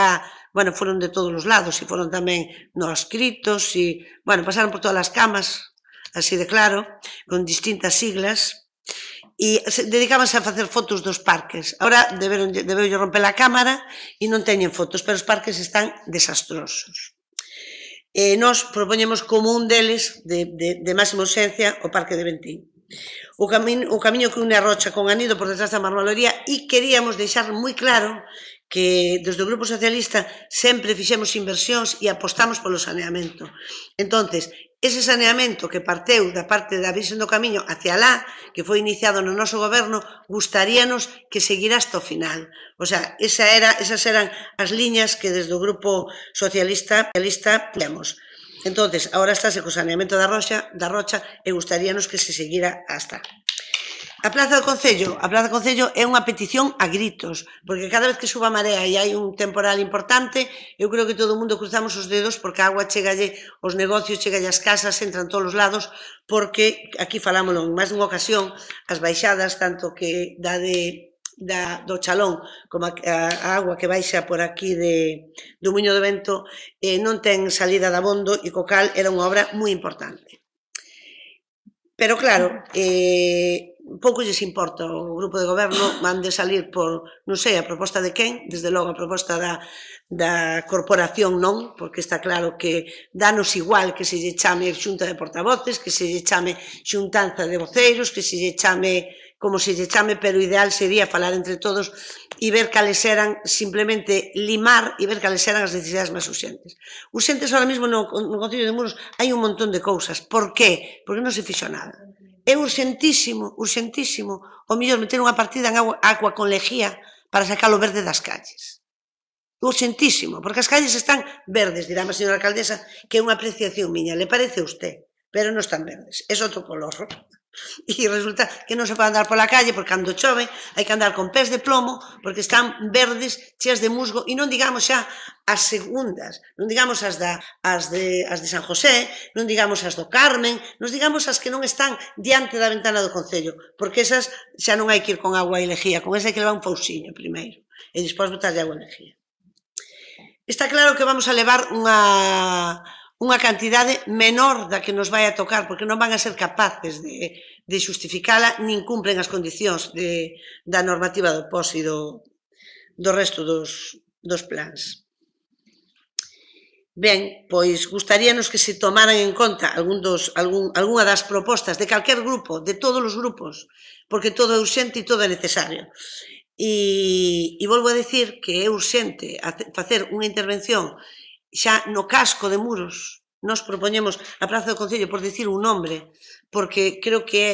bueno, foron de todos os lados, e foron tamén no adscritos, e, bueno, pasaron por todas as camas, así de claro, con distintas siglas, e dedicábanse a facer fotos dos parques. Ahora debeu romper a cámara e non teñen fotos, pero os parques están desastrosos. Nós propoñemos como un deles de máxima urxencia o Parque de Ventín. O camiño que une a Rocha con Anido por detrás da Marmolería, e queríamos deixar moi claro que desde o Grupo Socialista sempre fixemos inversións e apostamos polo saneamento. Entonces, ese saneamento que parteu da parte da Virxen do Camiño hacia alá, que foi iniciado no noso goberno, gustaríanos que seguira hasta o final. O sea, esas eran as liñas que desde o Grupo Socialista temos. Entonces, agora estáse co saneamento da Rocha e gustaríanos que se seguira hasta. A Praza do Concello é unha petición a gritos, porque cada vez que suba a marea e hai un temporal importante, eu creo que todo o mundo cruzamos os dedos porque a agua chegalle aos negocios, chegalle ás casas, entra en todos os lados, porque aquí falámoslo en máis dunha ocasión, as baixadas, tanto que do Chalón como a agua que baixa por aquí do Muiño do Vento non ten salida de abondo e co cal era unha obra moi importante. Pero claro, pouco lles importa o grupo de goberno, van de salir por, non sei, a proposta de quen, desde logo a proposta da corporación non, porque está claro que danos igual que se lle chame xunta de portavoces, que se lle chame xuntanza de voceiros, que se lle chame como se lle chame, pero o ideal sería falar entre todos e ver cales eran, simplemente limar e ver cales eran as necesidades máis urxentes. Urxentes ahora mesmo no Concello de Muros hai un montón de cousas. Por qué? Porque non se fixo nada. É urxentísimo, urxentísimo, o mellor meter unha partida en agua con lejía para sacar o verde das calles. Urxentísimo, porque as calles están verdes, dirá a señora alcaldesa, que é unha apreciación miña, le parece a usted, pero non están verdes, é outro color. E resulta que non se pode andar pola calle porque cando chove hai que andar con pés de plomo porque están verdes, cheas de musgo, e non digamos xa as segundas, non digamos as de San José, non digamos as do Carmen, non digamos as que non están diante da ventana do Concello, porque esas xa non hai que ir con agua e lejía, con esa hai que levar un fousiño primeiro, e despois botarlle agua e lejía. Está claro que vamos a levar unha cantidade menor da que nos vai a tocar, porque non van a ser capaces de xustificala, nin cumplen as condicións da normativa do POS e do resto dos plans. Ben, pois gustaríanos que se tomaran en conta algunha das propostas de calquer grupo, de todos os grupos, porque todo é urxente e todo é necesario. E volvo a decir que é urxente facer unha intervención xa no casco de Muros. Nos propoñemos a Praza do Concello por dicir un nombre, porque creo que é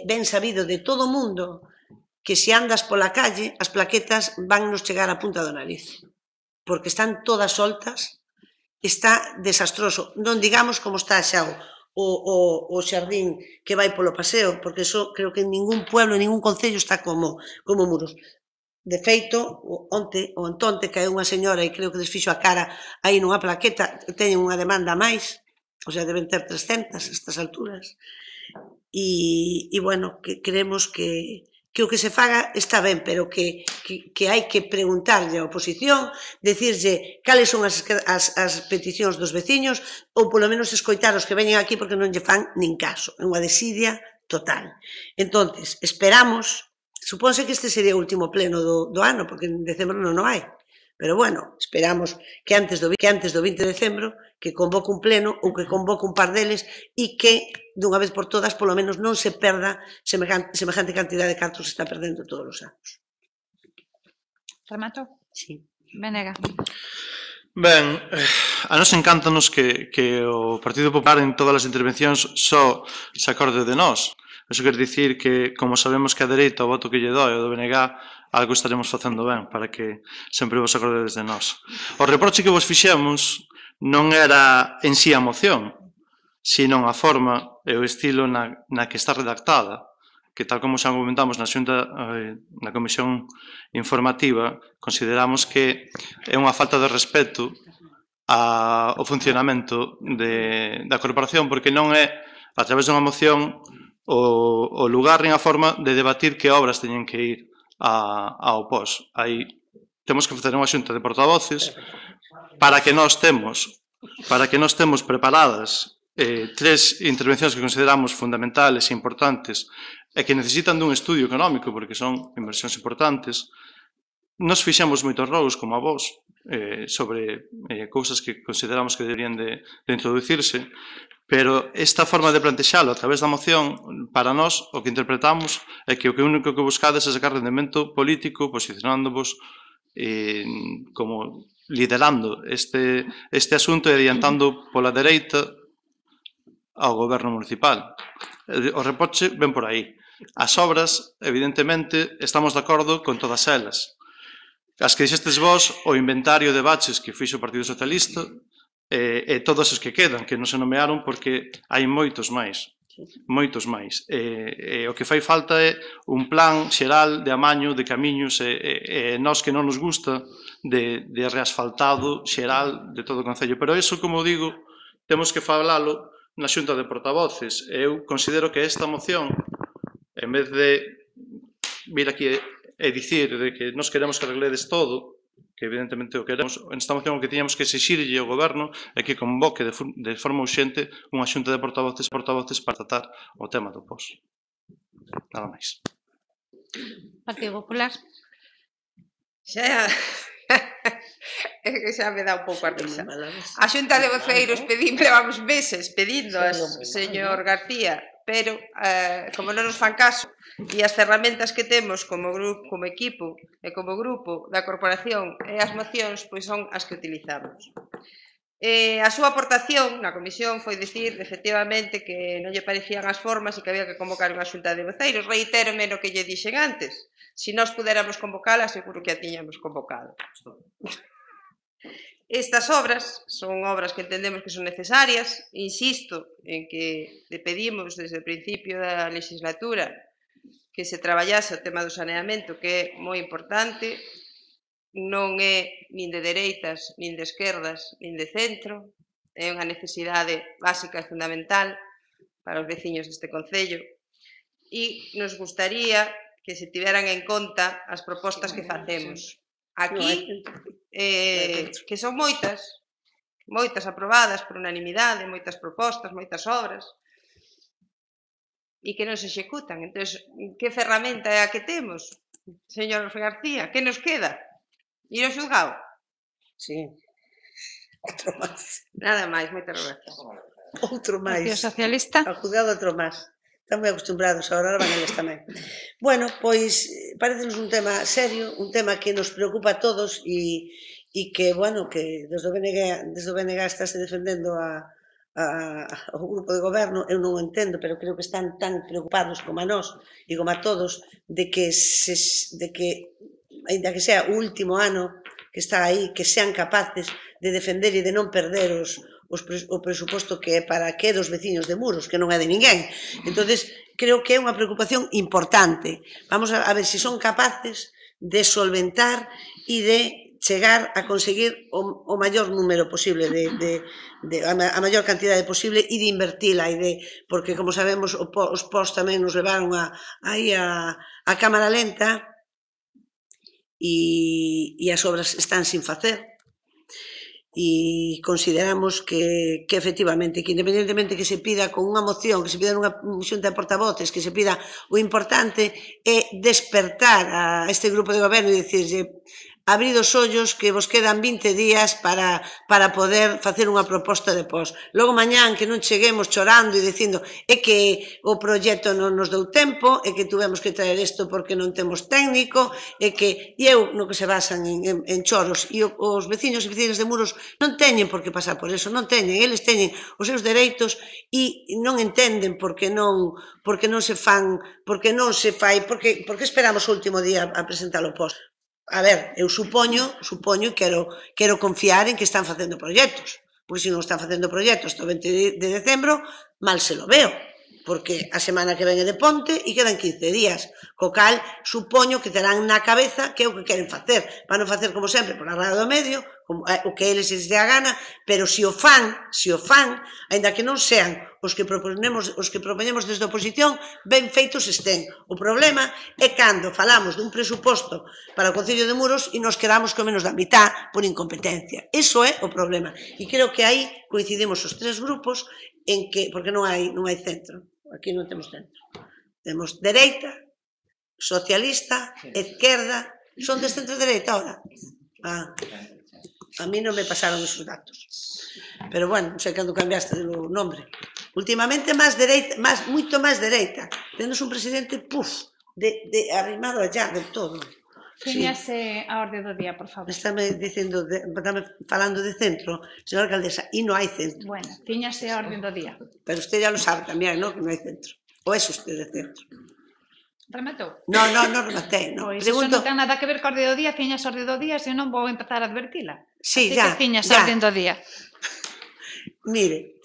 ben sabido de todo o mundo que se andas pola calle, as plaquetas van nos chegar a punta do nariz, porque están todas soltas, está desastroso. Non digamos como está xa o xardín que vai polo paseo, porque eso creo que en ningún pueblo, en ningún concello está como Muros. De feito, onte caeu unha señora e creo que desfixo a cara aí nunha plaqueta, teñen unha demanda máis, o sea, deben ter 300 a estas alturas. E bueno, que creemos que o que se faga está ben, pero que hai que preguntarlle á oposición, decirlle cales son as peticións dos veciños, ou polo menos escoitar os que veñen aquí porque non lle fan nin caso. É unha desidia total. Entonces, esperamos, supónse que este sería o último pleno do ano, porque en decembro non hai. Pero bueno, esperamos que antes do 20 de decembro que convoque un pleno ou que convoque un par deles e que, dunha vez por todas, polo menos non se perda semejante cantidad de cartos que está perdendo todos os anos. Remato? Sí. Venega. Ben, a nos encantanos que o Partido Popular en todas as intervencións só se acorde de nós. Eso quer dicir que, como sabemos que a dereita o voto que lle doi o do BNG, algo estaremos facendo ben para que sempre vos acordedes de nós. O reproche que vos fixemos non era en sí a moción, sino a forma e o estilo na que está redactada, que tal como xa comentamos na comisión informativa, consideramos que é unha falta de respeto ao funcionamento da corporación, porque non é, a través dunha moción, o lugar nin a forma de debatir que obras teñen que ir ao POS. Aí temos que facer unha xunta de portavoces para que nós temos preparadas 3 intervencións que consideramos fundamentales e importantes e que necesitan dun estudio económico porque son inversións importantes. Nos fixemos moitos rogos como a vos sobre cousas que consideramos que deberían de introducirse, pero esta forma de plantexalo a través da moción, para nós, o que interpretamos é que o único que buscades é sacar rendemento político posicionándovos como liderando este asunto e adiantando pola dereita ao goberno municipal. O reproche ven por aí. As obras, evidentemente, estamos de acordo con todas elas. As que dixestes vos, o inventario de baches que fixo o Partido Socialista e todos os que quedan, que non se nomearon porque hai moitos máis. Moitos máis. O que fai falta é un plan xeral de amaño de camiños e nós que non nos gusta de reasfaltado xeral de todo o Concello. Pero iso, como digo, temos que falalo na xunta de portavoces. Eu considero que esta moción, en vez de vir aquí e dicir de que nos queremos que arregledes todo, que evidentemente o queremos, nesta moción o que tiñamos que exixirlle ao goberno é que convoque de forma urxente unha xunta de portavoces para tratar o tema do POS. Nada máis. Partido Popular. Xa me dá un pouco a risa. A xunta de voceiros levamos meses pedindo ao señor García, pero como non nos fan caso e as ferramentas que temos como equipo e como grupo da corporación e as mocións pois son as que utilizamos. A súa aportación na comisión foi dicir efectivamente que non lle parecían as formas e que había que convocar unha xunta de voceiros. Reitérome no que lle dixen antes. Se nós pudéramos convocala, seguro que a tiñamos convocado. Estas obras son obras que entendemos que son necesarias. Insisto en que le pedimos desde o principio da legislatura que se traballase o tema do saneamento, que é moi importante. Non é nin de dereitas, nin de esquerdas, nin de centro. É unha necesidade básica e fundamental para os veciños deste concello. E nos gustaría que se tiveran en conta as propostas que facemos. Aquí, que son moitas aprobadas por unanimidade, moitas propostas, moitas obras, e que non se executan. Entón, que ferramenta é a que temos, señor García? Que nos queda? Ir ao xulgado? Sí. Outro máis. Nada máis, moitas gracias. Outro máis. Partido Socialista. Ao juzgado outro máis. Están moi acostumbrados, agora van eles tamén. Bueno, pois, parecenos un tema serio, un tema que nos preocupa a todos e que, bueno, que desde o BNG estáse defendendo ao grupo de goberno, eu non o entendo, pero creo que están tan preocupados como a nós e como a todos de que, ainda que sea o último ano que está aí, que sean capaces de defender e de non perder o presuposto que é para que dos veciños de Muros, que non é de ninguén. Entonces, creo que é unha preocupación importante. Vamos a ver se son capaces de solventar e de chegar a conseguir o maior número posible, a maior cantidade posible e de invertila, porque, como sabemos, os POS tamén nos levaron aí a cámara lenta e as obras están sin facer. E consideramos que efectivamente, que independentemente que se pida con unha moción, que se pida nunha xunta de portavoces, que se pida, o importante é despertar a este grupo de goberno e dicirlle: abrid os ollos que vos quedan 20 días para poder facer unha proposta de POS. Logo mañán que non cheguemos chorando e dicindo é que o proxecto non nos deu tempo, é que tuvemos que traer isto porque non temos técnico, é que, e eu no que se basan en choros, e os veciños e vecinas de Muros non teñen por que pasar por eso, non teñen, eles teñen os seus dereitos e non entenden por que non se fai, por que esperamos o último día a presentar o POS. A ver, eu supoño e quero confiar en que están facendo proxectos, porque se non están facendo proxectos hasta o 20 de decembro, mal se lo veo, porque a semana que ven é de ponte e quedan 15 días, co cal supoño que terán na cabeza que é o que queren facer, para non facer como sempre por a rada do medio, o que eles lles dé a gana, pero se o fan, aínda que non sean os que propoñemos desde a oposición, ben feitos estén. O problema é cando falamos dun presuposto para o Concello de Muros e nos quedamos con menos da mitad por incompetencia. Iso é o problema. E creo que aí coincidimos os tres grupos en que, porque non hai centro, aquí non temos centro. Temos dereita, socialista, esquerda, son de centro-dereita ahora. A mí non me pasaron esos datos. Pero bueno, non sei cando cambiaste o nombre. Últimamente moito máis dereita. Temos un presidente, arrimado allá del todo. Ciñase a orde do día, por favor. Estame falando de centro, señora alcaldesa, e non hai centro. Bueno, ciñase a orde do día. Pero usted ya lo sabe tamén, ¿no? Que non hai centro. Ou é usted de centro? Rematou? Non rematei, non. Pois iso non ten nada que ver co orde do día, ciñas a orde do día, senón vou empezar a advertila. Sí, Así ya, que ciñas a orde do día. Mire,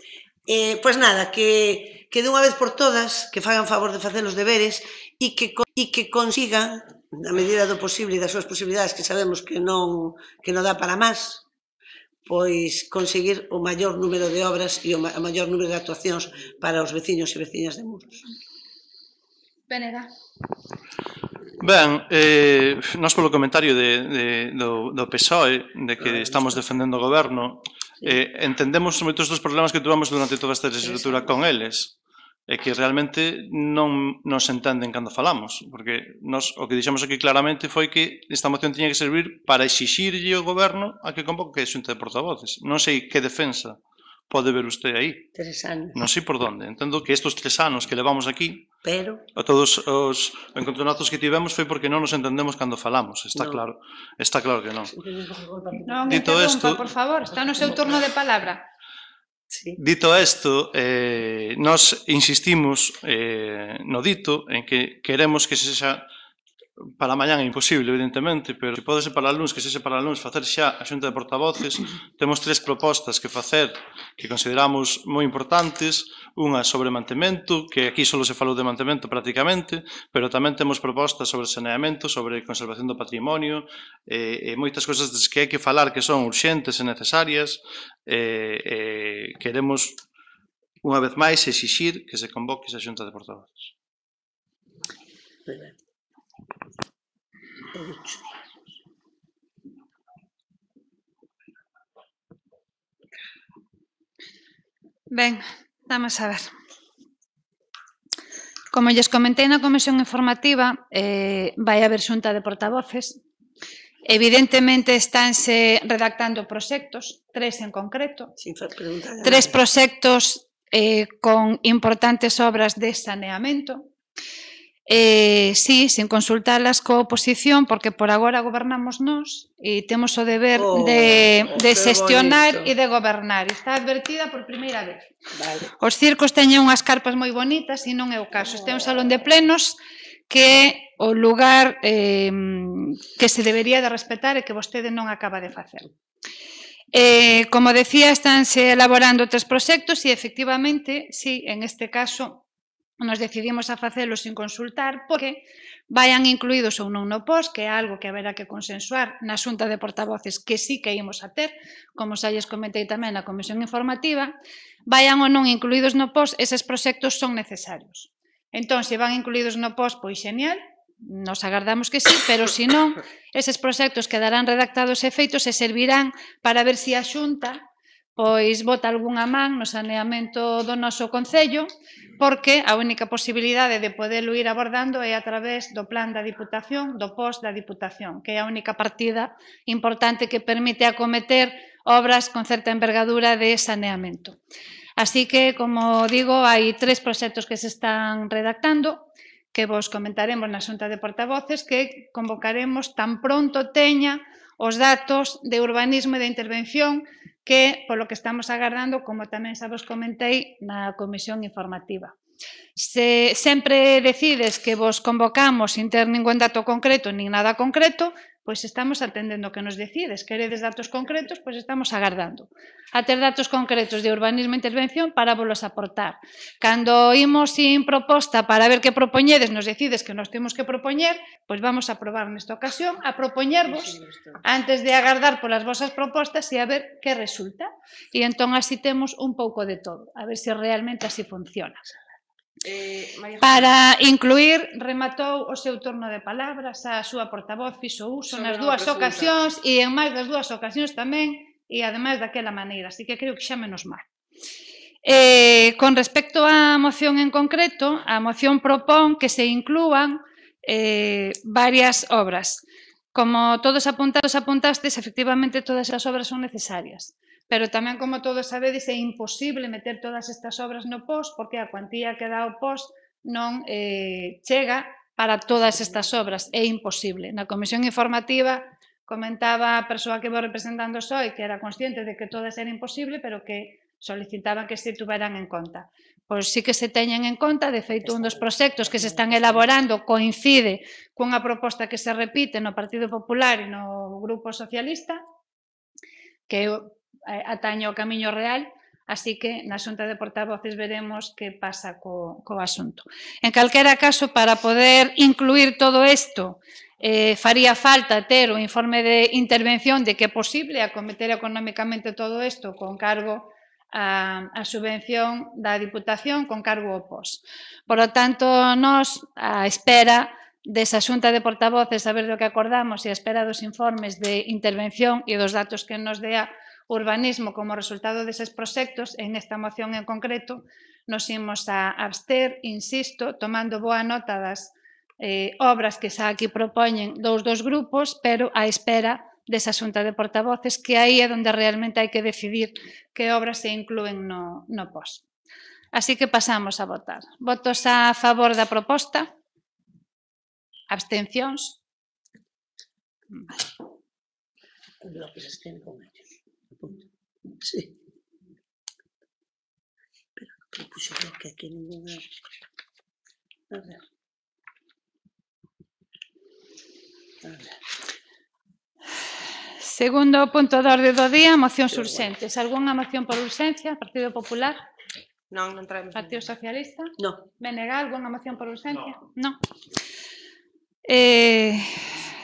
pois nada, que dunha vez por todas que fagan favor de facer os deberes e que consigan, na medida do posible e das súas posibilidades, que sabemos que non dá para máis, pois conseguir o maior número de obras e o maior número de actuacións para os veciños e veciñas de Muros. Peneda. Ben, nós polo comentario do PSOE, de que estamos defendendo o goberno, entendemos moitos dos problemas que tuvamos durante toda esta legislatura con eles, e que realmente non nos entenden cando falamos, porque nós o que dixemos aquí claramente foi que esta moción tiña que servir para exixirlle ao goberno a que convoque a xunta de portavoces. Non sei que defensa pode ver usted aí. 3 anos. Non sei por onde. Entendo que estes 3 anos que levamos aquí, Pero a todos os encontronazos que tivemos foi porque non nos entendemos cando falamos, está claro que non. Non Dito interrompa, esto- por favor, está no seu turno de palabra. sí. Dito isto, nós insistimos no dito en que queremos que se sexa para mañán é imposible, evidentemente, pero se pode ser para a luns, que se sexa para a luns, facer xa a xunta de portavoces, temos 3 propostas que facer que consideramos moi importantes, unha sobre mantemento, que aquí só se falou de mantemento prácticamente, pero tamén temos propostas sobre saneamento, sobre conservación do patrimonio, e moitas cousas das que hai que falar que son urxentes e necesarias, queremos unha vez máis exixir que se convoque esa xunta de portavoces. Moi ben. He dicho. Ben, vamos a ver. Como lles comentei na comisión informativa, vai haber xunta de portavoces. Evidentemente estánse redactando proxectos, 3 en concreto, Sin preguntar. 3 proxectos con importantes obras de saneamento. Sí, sin consultalas coa oposición, porque por agora gobernamos nós e temos o deber de xestionar e de gobernar. Está advertida por primeira vez. Vale. Os circos teñen unhas carpas moi bonitas e non é o caso. Este é un salón de plenos que é o lugar que se debería de respetar e que vostede non acaba de facer. Como decía, estánse elaborando 3 proxectos e, efectivamente, sí, en este caso, nos decidimos a facelo sin consultar porque vayan incluídos ou non no POS, que é algo que haberá que consensuar na xunta de portavoces que sí que ímos a ter, como xa lles comentei tamén na comisión informativa, vayan ou non incluídos no POS, eses proxectos son necesarios. Entón, se van incluídos no POS, pois xenial, nos agardamos que sí, pero se non, eses proxectos quedarán redactados e feitos e servirán para ver se a xunta pois bota algunha man no saneamento do noso concello, porque a única posibilidade de podelo ir abordando é a través do plan da Diputación, do POS da Diputación, que é a única partida importante que permite acometer obras con certa envergadura de saneamento. Así que, como digo, hai 3 proxectos que se están redactando, que vos comentaremos na xunta de portavoces, que convocaremos tan pronto teña os datos de urbanismo e de intervención que, polo que estamos agardando, como tamén xa vos comentei na comisión informativa. Se sempre decides que vos convocamos sin ter ningún dato concreto nin nada concreto, pois estamos atendendo o que nos decides. Queredes datos concretos, pois estamos agardando a ter datos concretos de urbanismo e intervención para volos aportar. Cando imos sin proposta para ver que propoñedes, nos decides que nos temos que propoñer, pois vamos a probar nesta ocasión a propoñervos antes de agardar polas vosas propostas e a ver que resulta. E entón así temos un pouco de todo, a ver se realmente así funciona. Para incluir, rematou o seu turno de palabras, a súa portavoz fixo uso nas 2 ocasións e en máis das 2 ocasións tamén e ademais daquela maneira, así que creo que xa menos mal. Con respecto á moción en concreto, a moción propón que se inclúan varias obras. Como todos apuntastes, efectivamente todas as obras son necesarias. Pero tamén, como todos sabedes, é imposible meter todas estas obras no POS porque a cuantía que dá o POS non chega para todas estas obras. É imposible. Na comisión informativa comentaba a persoa que vou representando o SOE que era consciente de que todas era imposible, pero que solicitaban que se tuveran en conta. Pois sí que se teñen en conta, de feito un dos proxectos que se están elaborando coincide cunha proposta que se repite no Partido Popular e no Grupo Socialista, que atañe o Camiño Real, así que na Xunta de Portavoces veremos que pasa co asunto. En calquera caso, para poder incluir todo isto, faría falta ter o informe de intervención de que é posible acometer económicamente todo isto con cargo a subvención da Diputación con cargo ao POS. Por lo tanto, nós, a espera desa Xunta de Portavoces, a ver do que acordamos e a espera dos informes de intervención e dos datos que nos dea urbanismo como resultado deses proxectos, en esta moción en concreto, nos imos a abster, insisto, tomando boa nota das obras que xa aquí propoñen dos grupos, pero á espera desa Xunta de Portavoces, que aí é onde realmente hai que decidir que obras se inclúen no POS. Así que pasamos a votar. Votos a favor da proposta? Abstencións? Lo que se estén con ellos. Sí. Pero propuso que aquí ninguna... A ver. Segundo punto de orde do día, mocións urxentes. Algúnha moción por urxencia? Partido Popular? Non, non traemos. Partido Socialista? No. BNG, algunha moción por urxencia? Non.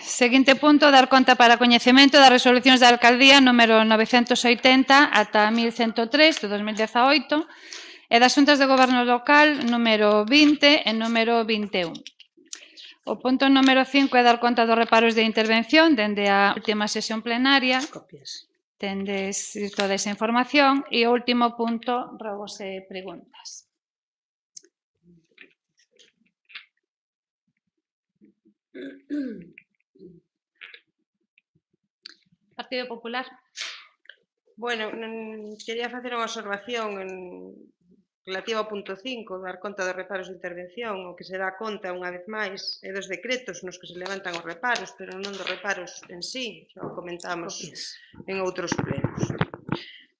Seguinte punto, dar conta para coñecemento das resolucións da Alcaldía número 980 ata 1103 de 2018 e das xuntas de goberno local número 20 e número 21. O punto número 5 é dar conta dos reparos de intervención dende a última sesión plenaria. Copias. Tendes toda esa información e o último punto, rogos e preguntas. Partido Popular. Bueno, quería facer unha observación relativa ao punto 5, dar conta dos reparos de intervención, o que se dá conta unha vez máis é dos decretos nos que se levantan os reparos, pero non dos reparos en sí, xa o comentamos en outros plenos.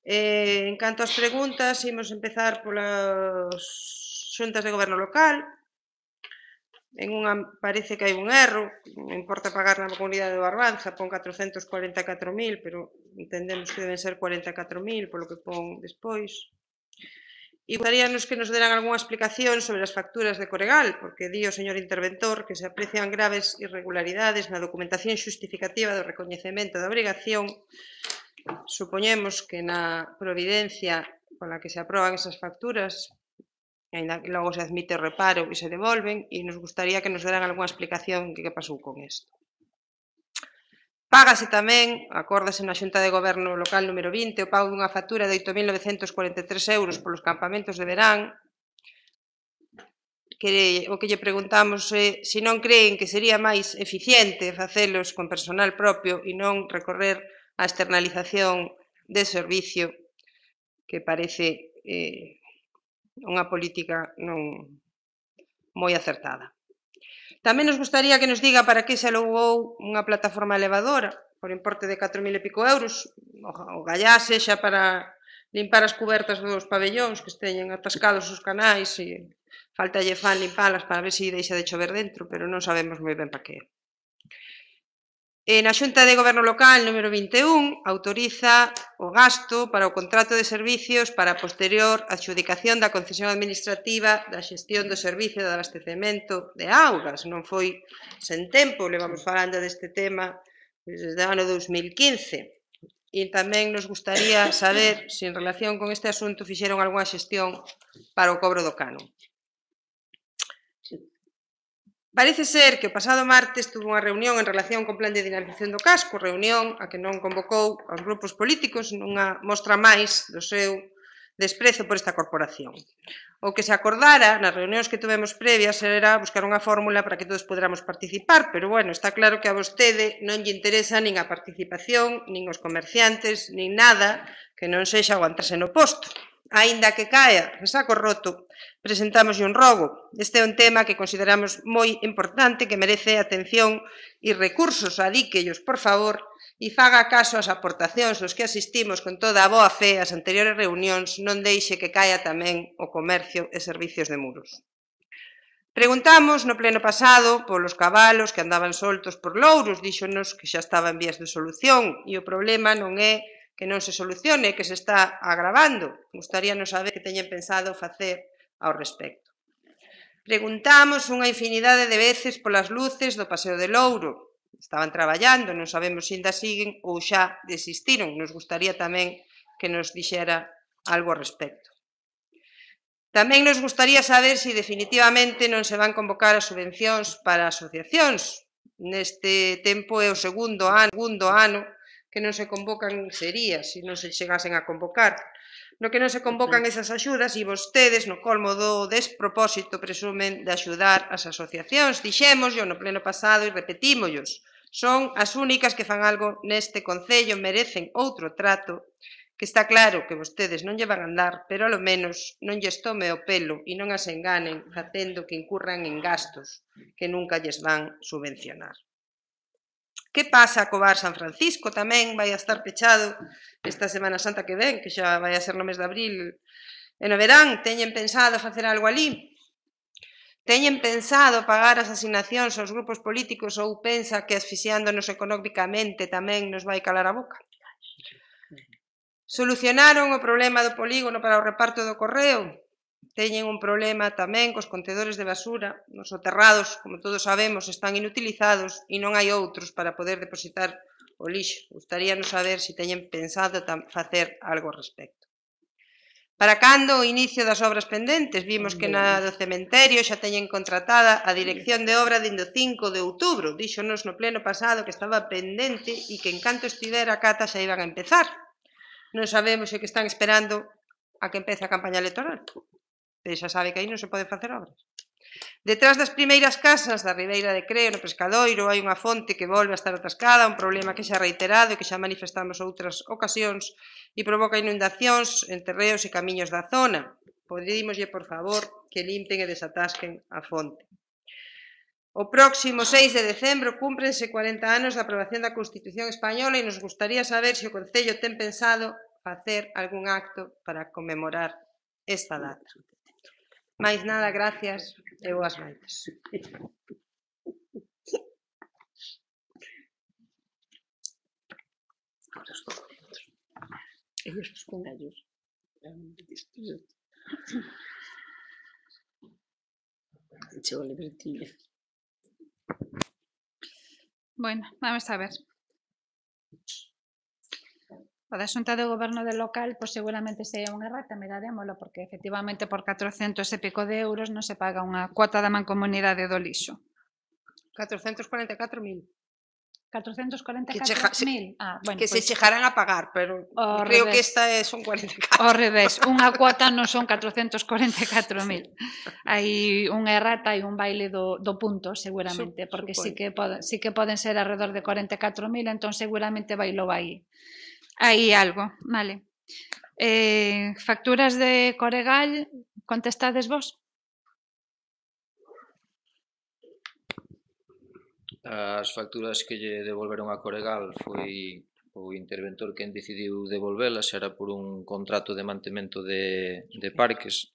En canto ás preguntas, imos empezar polas xuntas de goberno local. En unha parece que hai un erro, non importa pagar na comunidade de Barbanza, pon 444.000, pero entendemos que deben ser 44.000 polo que pon despois. E gustaríanos que nos deran algunha explicación sobre as facturas de Coregal, porque di o señor interventor que se aprecian graves irregularidades na documentación xustificativa do recoñecemento da obrigación. Supoñemos que na providencia pola que se aproban esas facturas, ainda que logo se admite o reparo e se devolven, e nos gustaría que nos deran algunha explicación de que pasou con isto. Págase tamén, acórdase na Xunta de Goberno Local número 20, o pago dunha factura de 8.943 euros polos campamentos de verán. O que lle preguntamos é se non creen que sería máis eficiente facelos con personal propio e non recorrer á externalización de servicio, que parece unha política non moi acertada. Tamén nos gustaría que nos diga para que se alugou unha plataforma elevadora por importe de 4.000 e pico euros, o gallase xa para limpar as cubertas dos pabellóns que esteñen atascados os canais e faltalle fan limpalas para ver se deixa de chover dentro, pero non sabemos moi ben para que. Na Xunta de Goberno Local número 21 autoriza o gasto para o contrato de servicios para a posterior adxudicación da concesión administrativa da xestión do servicio de abastecemento de augas. Non foi sen tempo, levamos falando deste tema desde o ano 2015. E tamén nos gustaría saber se en relación con este asunto fixeron algunha xestión para o cobro do canon. Parece ser que o pasado martes tuvo unha reunión en relación co plan de dinamización do casco, reunión a que non convocou aos grupos políticos nunha mostra máis do seu desprezo por esta corporación. O que se acordara nas reunións que tivemos previas era buscar unha fórmula para que todos poderamos participar, pero bueno, está claro que a vostede non lle interesa nin a participación, nin os comerciantes, nin nada que non sexa aguantarse no posto. Aínda que caia en saco roto, presentamos un rogo. Este é un tema que consideramos moi importante, que merece atención e recursos. Adíquellos, por favor, e faga caso ás aportacións dos que asistimos con toda a boa fe ás anteriores reunións, non deixe que caia tamén o comercio e servicios de Muros. Preguntamos no pleno pasado polos cabalos que andaban soltos por Louros, díxonos que xa estaba en vías de solución, e o problema non é que non se solucione, que se está agravando. Gustaríanos saber que teñen pensado facer ao respecto. Preguntamos unha infinidade de veces polas luces do Paseo de Louro. Estaban traballando, non sabemos se ainda siguen ou xa desistiron. Nos gustaría tamén que nos dixera algo ao respecto. Tamén nos gustaría saber se definitivamente non se van convocar as subvencións para asociacións. Neste tempo é o segundo ano que non se convocan, sería, se non se chegasen a convocar. No que non se convocan esas axudas e vostedes, no colmo do despropósito, presumen de axudar as asociacións. Dixémoslo no pleno pasado e repetímoslos. Son as únicas que fan algo neste concello, merecen outro trato, que está claro que vostedes non lle van a andar, pero ao menos non lles tome o pelo e non as enganen facendo que incurran en gastos que nunca lles van subvencionar. Que pasa co bar San Francisco? Tamén vai a estar pechado esta Semana Santa que ven, que xa vai a ser no mes de abril e no verán. Teñen pensado facer algo ali? Teñen pensado pagar as asignacións aos grupos políticos ou pensa que asfixiándonos económicamente tamén nos vai calar a boca? Solucionaron o problema do polígono para o reparto do correo? Teñen un problema tamén cos contedores de basura. Os soterrados, como todos sabemos, están inutilizados e non hai outros para poder depositar o lixo. Gustaríanos saber se teñen pensado facer algo ao respecto. Para cando o inicio das obras pendentes? Vimos que na do cementerio xa teñen contratada a dirección de obra dende o 5 de outubro. Díxonos no pleno pasado que estaba pendente e que en canto estivera a cata xa iban a empezar. Non sabemos se que están esperando a que empece a campaña electoral. Pero xa sabe que aí non se pode facer obras. Detrás das primeiras casas da Ribeira de Creo, no Pescadoiro, hai unha fonte que volve a estar atascada, un problema que xa reiterado e que xa manifestamos outras ocasións e provoca inundacións en terreos e camiños da zona. Pedímoslle, por favor, que limpen e desatasquen a fonte. O próximo 6 de decembro cúmprense 40 anos da aprobación da Constitución Española e nos gustaría saber se o Concello ten pensado facer algún acto para conmemorar esta data. Máis nada, gracias e boas noites. Bueno, vamos a ver. O da Xunta de Goberno del local, pois seguramente sería unha errata, mirarémolo, porque efectivamente por 400 e pico de euros non se paga unha cuota da mancomunidade do lixo. 444.000. 444.000? Bueno, que se chegarán a pagar, pero creo que esta son 44. Ao revés, unha cuota non son 444.000. Hai unha errata e un baile do punto, seguramente, porque sí que poden ser alrededor de 44.000, entón seguramente bailou aí. Aí algo, vale. Facturas de Coregal, contestades vos? As facturas que lle devolveron a Coregal foi o interventor quen decidiu devolvelas, era por un contrato de mantemento de parques.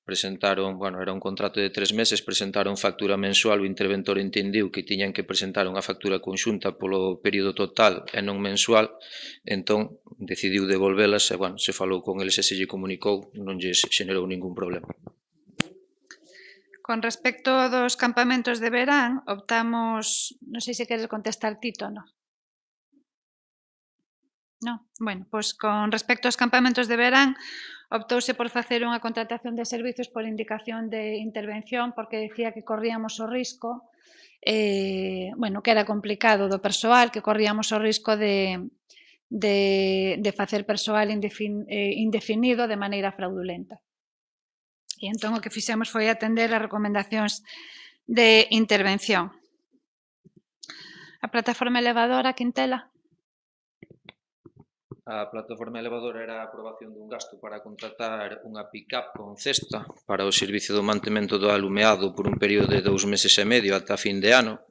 Presentaron, era un contrato de 3 meses, presentaron factura mensual, o interventor entendiu que tiñan que presentar unha factura conxunta polo período total e non mensual, entón decidiu devolvelas e, se falou con eles e se lle comunicou, non lle xenerou ningún problema. Con respecto dos campamentos de verán, optamos, non sei se queres contestar Tito, non? Non? Bueno, pois con respecto aos campamentos de verán, optouse por facer unha contratación de servizos por indicación de intervención, porque decía que corríamos o risco, que era complicado do persoal, que corríamos o risco de facer persoal indefinido de maneira fraudulenta. E entón o que fixemos foi atender as recomendacións de intervención. A plataforma elevadora, Quintela? A plataforma elevadora era a aprobación dun gasto para contratar unha pick-up con cesta para o servicio do mantemento do alumeado por un período de 2 meses e medio ata fin de ano.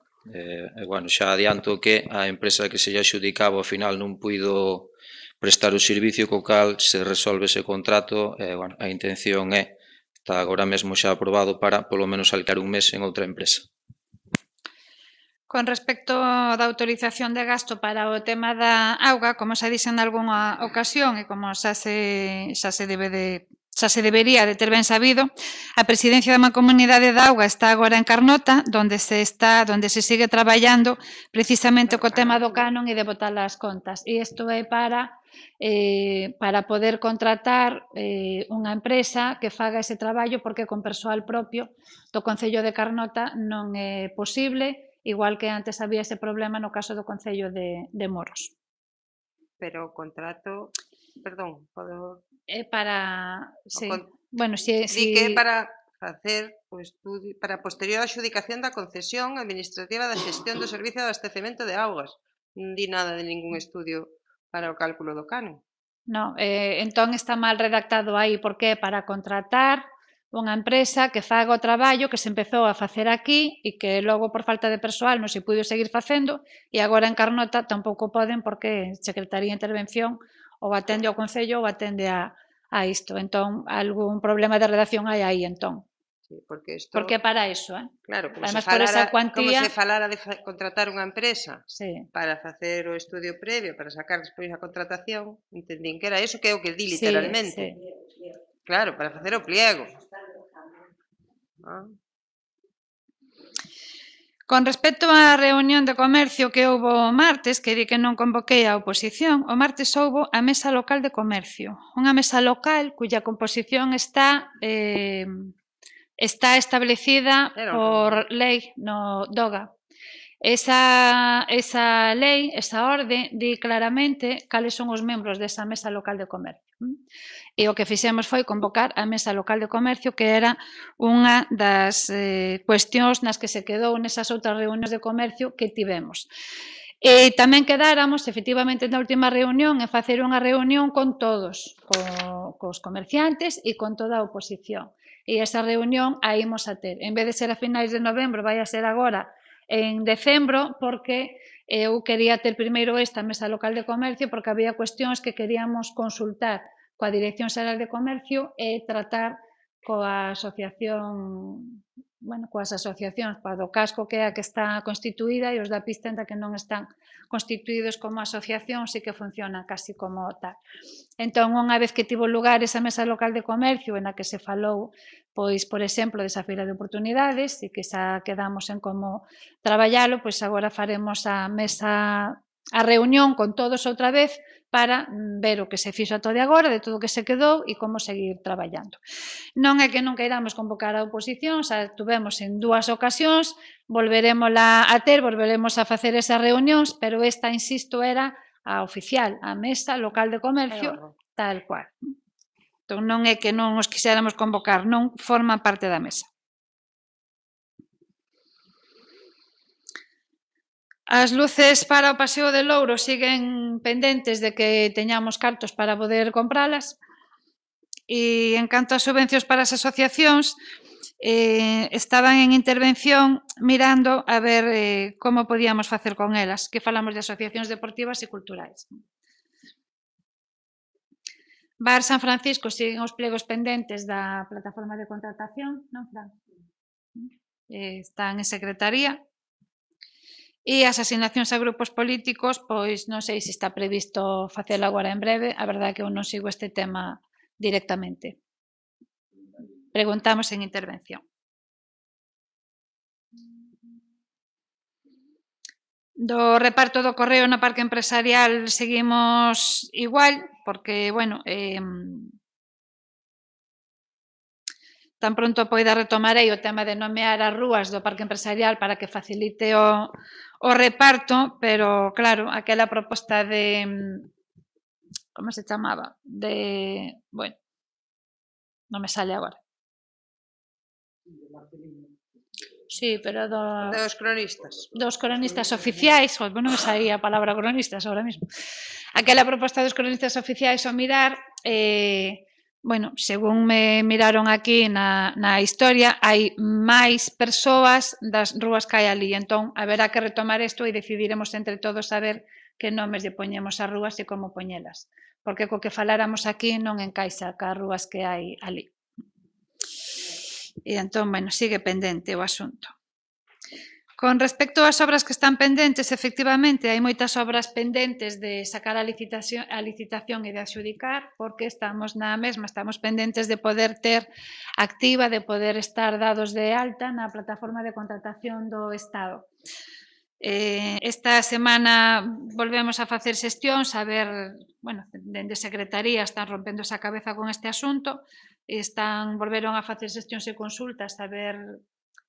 Bueno, xa adianto que a empresa que se lle adxudicaba ao final non puido prestar o servicio, co cal se resolve ese contrato. Bueno, a intención está agora mesmo xa aprobado para polo menos alquilar un mes en outra empresa. Con respecto da autorización de gasto para o tema da auga, como xa dixen nalgúnha ocasión e como xa se debería de ter ben sabido, a presidencia da Mancomunidade da Auga está agora en Carnota, onde se sigue traballando precisamente co tema do canon e de botar as contas. E isto é para poder contratar unha empresa que faga ese traballo, porque con persoal propio do Concello de Carnota non é posible, igual que antes había ese problema no caso do Concello de Moros. Pero o contrato, perdón, podo... É para... Sí. Bueno, Di que é para facer o estudio, para posterior adxudicación da concesión administrativa da xestión do servicio de abastecemento de augas. Non di nada de ningún estudio para o cálculo do canon. Non, entón está mal redactado aí, porque é para contratar unha empresa que faga o traballo que se empezou a facer aquí e que logo por falta de persoal non se puido seguir facendo, e agora en Carnota tampouco poden, porque Secretaría de Intervención ou atende ao Concello ou atende a isto. Entón, algún problema de redacción hai aí, entón. Sí, porque isto... Porque é para iso, Claro, como además, se falara de contratar unha empresa para facer o estudio previo, para sacar despois a contratación, entendín que era eso, que é o que di literalmente. Claro, para facer o pliego. Con respecto á reunión de comercio que houbo o martes, que di que non convoquei a oposición, o martes houbo a Mesa Local de Comercio, unha mesa local cuya composición está establecida por lei no DOGA. Esa lei, esa orde, di claramente cales son os membros desa Mesa Local de Comercio. E o que fixemos foi convocar a Mesa Local de Comercio, que era unha das cuestións nas que se quedou nesas outras reunións de comercio que tivemos. E tamén quedáramos, efectivamente, na última reunión, en facer unha reunión con todos, cos comerciantes e con toda a oposición. E esa reunión a imos a ter. En vez de ser a finais de novembro, vai a ser agora en decembro, porque eu quería ter primeiro esta Mesa Local de Comercio, porque había cuestións que queríamos consultar coa Dirección Xeral de Comercio e tratar coa asociación, coas asociacións, coa do casco, que é a que está constituída, e os da pista, que non están constituídos como asociación, sí que funcionan casi como tal. Entón, unha vez que tivo lugar esa Mesa Local de Comercio, na que se falou, pois, por exemplo, desa feira de oportunidades, e que xa quedamos en como traballalo, pois agora faremos a reunión con todos outra vez para ver o que se fixo ata de agora, de todo o que se quedou e como seguir traballando. Non é que non queiramos convocar a oposición, xa tuvemos en 2 ocasións, volveremos a facer esas reunións, pero esta, insisto, era a oficial, a Mesa Local de Comercio, tal cual. Entón, non é que non os quixéramos convocar, non forman parte da mesa. As luces para o Paseo de Louro siguen pendentes de que teñamos cartos para poder compralas. E en canto ás subvencións para as asociacións, estaban en intervención mirando a ver como podíamos facer con elas, que falamos de asociacións deportivas e culturais. Bar San Francisco siguen os plegos pendentes da plataforma de contratación, non, Fran? Están en secretaría. E as asignacións a grupos políticos, pois non sei se está previsto facelo agora en breve, a verdade é que eu non sigo este tema directamente. Preguntamos en intervención. Do reparto do correo no parque empresarial seguimos igual, porque, tan pronto poida retomarei o tema de nomear as rúas do parque empresarial para que facilite o reparto, pero, claro, aquela proposta de... como se chamaba? Non me sale agora. Sí, pero Dos cronistas. dos cronistas oficiais, non me saía a palabra cronistas ahora mismo. Aquela proposta dos cronistas oficiais ao mirar, bueno, según me miraron aquí na historia, hai máis persoas das rúas que hai ali, entón haberá que retomar isto e decidiremos entre todos saber que nomes lle poñemos ás rúas e como poñelas, porque co que faláramos aquí non encaixa cas rúas que hai ali. E entón, bueno, sigue pendente o asunto. Con respecto ás obras que están pendentes, efectivamente, hai moitas obras pendentes de sacar a licitación e de adxudicar, porque estamos na mesma, estamos pendentes de poder ter activa, de poder estar dados de alta na plataforma de contratación do Estado. Esta semana volvemos a facer xestións, a ver, bueno, dende Secretaría están rompendo esa cabeza con este asunto, volveron a facer xestións e consultas a ver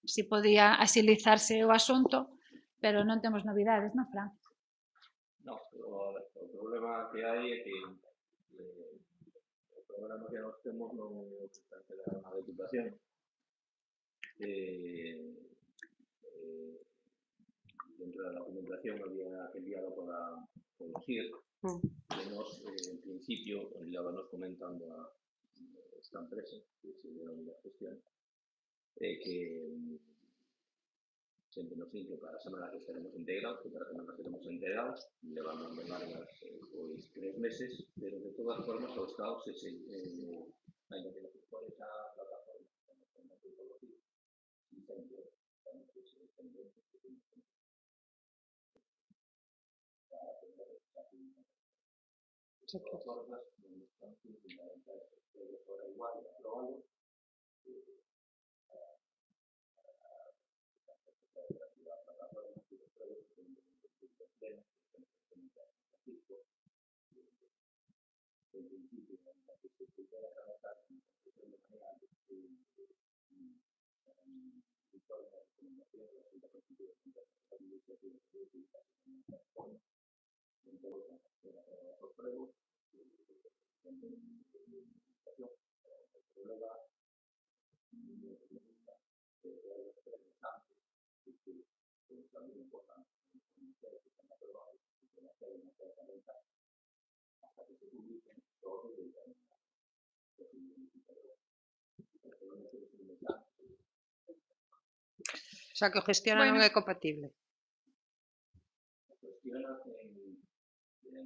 si podía axilizarse o asunto, pero non temos novidades, non, Fran? No, pero o problema que hai é que o programa que nós temos non é o que está quedando na Deputación. Dentro da documentación había enviado para conocer que nós, en principio, llevábamos comentando a esta empresa que se dieron la gestión, que sempre nos dice para a semana que estaremos integrados, que para a semana que estaremos integrados, levamos de largas 3 meses, pero de todas formas o Estado se ainda que nos pone esa plataforma como metodología, y sempre estamos pendentes para tener esa plataformas donde están fundamentales, pero fuera igual, aprobado, O sea, que o gestiona non é compatible. Gestiona en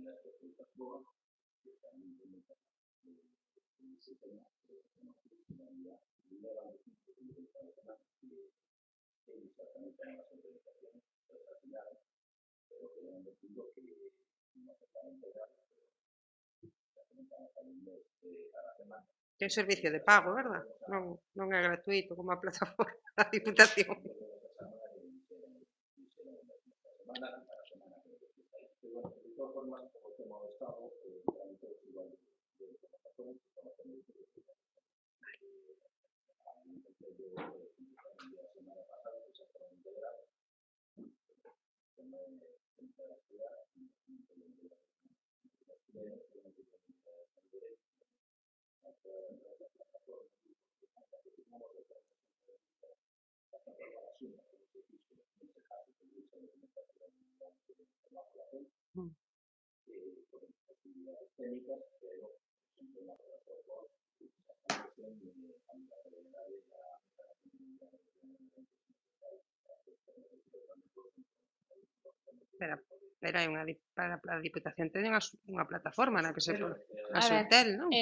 las plataformas que también implementan el sistema de funcionalidad exactamente en las organizaciones transaccionales, pero que han decidido que no se están integrados, a la semana. É un servicio de pago, verdad? Non é gratuito como a plataforma da Diputación. De todas formas, como tema do Estado, tramitamos igual de plataforma, estamos pendientes de la semana pasada, que se estaban integrados, tamén tentar estudiar técnicas, pero siempre una plataforma Pero hai para a Diputación ten unha plataforma na que se pode a Xuntel, non?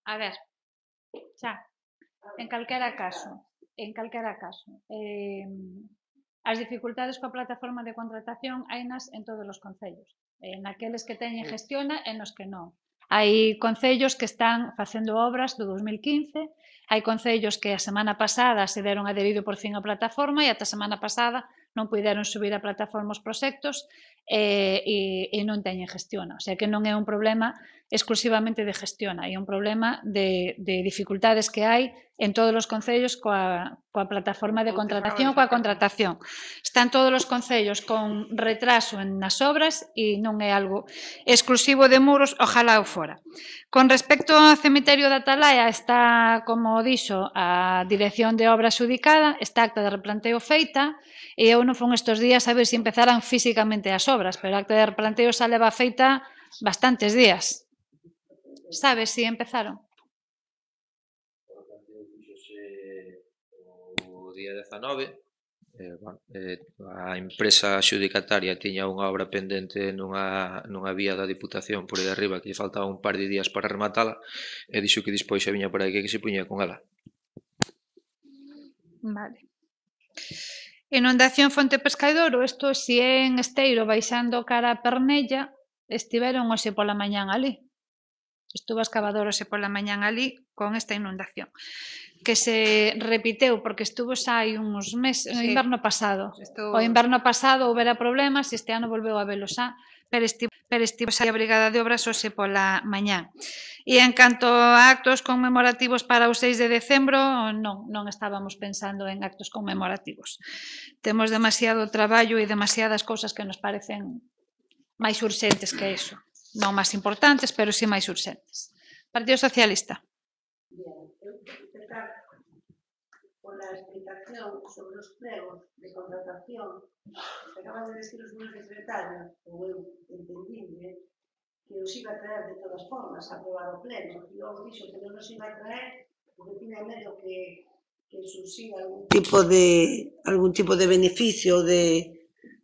A ver, xa, en calquera caso, as dificultades coa plataforma de contratación hainas en todos os concellos, naqueles que teñen gestiona e nos que non. Hai concellos que están facendo obras do 2015, hai concellos que a semana pasada se deron adherido por fin á plataforma e ata a semana pasada non puideron subir a plataforma os proxectos e non teñen gestiona. O sea que non é un problema exclusivamente de gestión, hai un problema de dificultades que hai en todos os concellos coa plataforma de contratación, coa contratación. Están todos os concellos con retraso nas obras e non é algo exclusivo de Muros, ojalá o fora. Con respecto ao cemiterio da Atalaya, está, como dixo, a Dirección de Obra xudicada, está acta de replanteo feita, e eu non fun estes días a ver se empezaran físicamente as obras, pero a acta de replanteo xa leva feita bastantes días. Sabes se empezaron? O día 19, a empresa xudicataria tiña unha obra pendente nunha vía da Diputación por aí arriba que lle faltaba un par de días para rematala e dixo que despois xa viña por aí que se puña con ela. Vale. Inundación Fonte Pescadoiro, isto si é en Esteiro baixando cara a Pernella, estiveron hoxe pola mañán ali. Estuvo a escavadora hoxe pola mañán ali con esta inundación, que se repiteu porque estuvo xa hai uns meses, no inverno pasado. O inverno pasado houbera problemas e este ano volveu a velo xa, pero estivo xa a Brigada de Obras hoxe pola mañán. E en canto a actos conmemorativos para o 6 de decembro, non estábamos pensando en actos conmemorativos. Temos demasiado traballo e demasiadas cousas que nos parecen máis urxentes que iso. Non máis importantes, pero sí máis urxentes. Partido Socialista. Bien, eu quero empezar pola explicación sobre os pregos de contratación que acaban de decir os meus secretarios, ou eu entendínme, que os iba a traer de todas formas a aprobar o pleno, e logo dixo que non os iba a traer porque tiña medo que surxira algún tipo de beneficio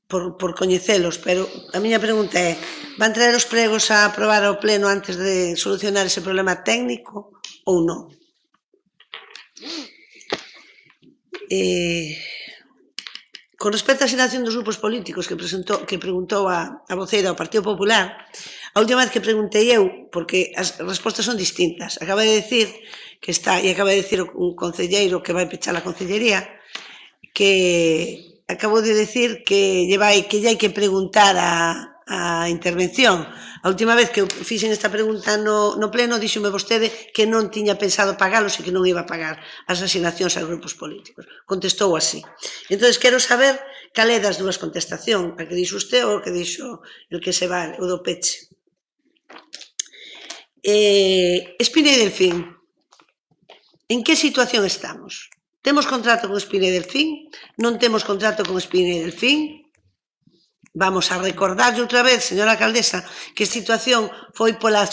por coñecelos, pero a miña pregunta é: van traer os pregos a aprobar o pleno antes de solucionar ese problema técnico ou non? Con respecto á asignación dos grupos políticos que preguntou a voceira do Partido Popular, a última vez que preguntei eu, porque as respostas son distintas, acaba de decir que está, e acaba de decir un concelleiro que vai pechar a concellería, que acabo de decir que lle hai que preguntar a intervención. A última vez que eu fixen esta pregunta no pleno, díxome vostede que non tiña pensado pagalos e que non iba a pagar as asignacións aos grupos políticos. Contestou así. Entón, quero saber cal é das dúas contestación, a que dixo usted ou a que dixo el que se va, o do peche. Espina e Delfín, en que situación estamos? Temos contrato con Espina e Delfín? Non temos contrato con Espina e Delfín? Vamos a recordarlle outra vez, señora alcaldesa, que a situación foi pola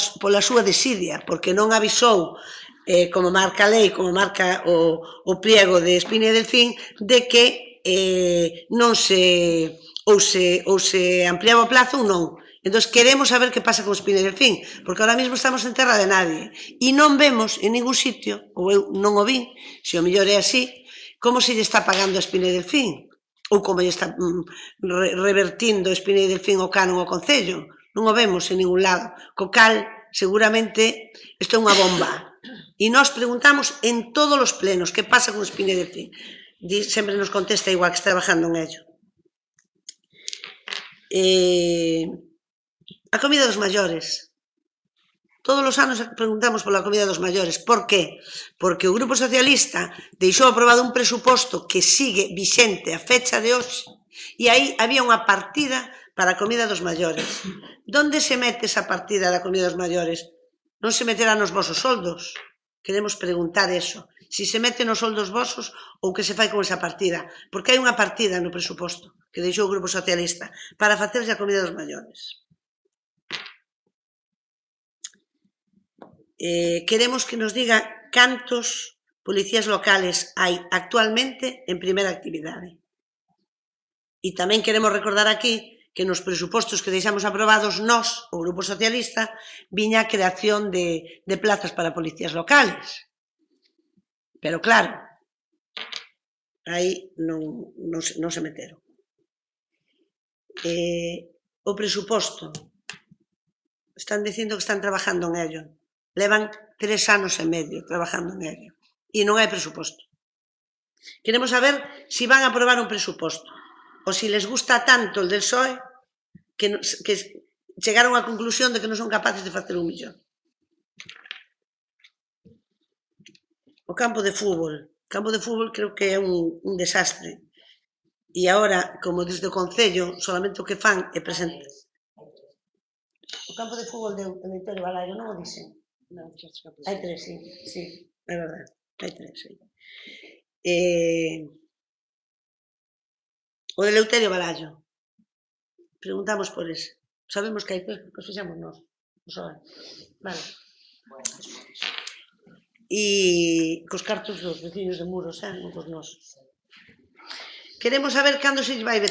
súa desidia, porque non avisou, como marca a lei, como marca o pliego de Espina e Delfín, de que non se ou se ampliaba o plazo ou non. Entón, queremos saber que pasa con Espina e Delfín, porque ahora mesmo estamos en terra de nadie e non vemos en ningún sitio, ou eu non o vin, se o mellor é así, como se lle está pagando a Espina e Delfín, ou como lle está revertindo Espina e Delfín o canon ao Concello. Non o vemos en ningún lado. Co cal, seguramente, isto é unha bomba. E nós preguntamos en todos os plenos que pasa con Espina e Delfín. Sempre nos contesta igual que está trabajando en ello. A comida dos maiores. Todos os anos preguntamos pola comida dos maiores. Por qué? Porque o Grupo Socialista deixou aprobado un presuposto que sigue vixente a fecha de hoxe e aí había unha partida para a comida dos maiores. Donde se mete esa partida da comida dos maiores? Non se meterá nos vosos soldos? Queremos preguntar eso. Si se mete nos soldos vosos ou que se fai con esa partida. Porque hai unha partida no presuposto que deixou o Grupo Socialista para facerse a comida dos maiores. Queremos que nos diga cantos policías locales hai actualmente en primeira actividade. E tamén queremos recordar aquí que nos presupostos que deixamos aprobados nós, o Grupo Socialista, viña a creación de plazas para policías locales. Pero claro, aí non se meteron. O presuposto, están dicindo que están trabajando en ello. Levan 3 anos e medio trabajando en ello. E non hai presuposto. Queremos saber se van a aprobar un presuposto ou se les gusta tanto el del PSOE que chegaron á conclusión de que non son capaces de facer 1 millón. O campo de fútbol. O campo de fútbol creo que é un desastre. E agora, como desde o Concello, solamente o que fan é presentar. O campo de fútbol de Eleuterio Balaio non o dixen? Hai 3, sí, é verdade. Hai 3, sí. O de Eleuterio Balaio. Preguntamos por ese. Sabemos que hai 3 porque os fixamos nós. Vale. E cos cartos dos veciños de Muros, non cos nosos. Queremos saber cando se vai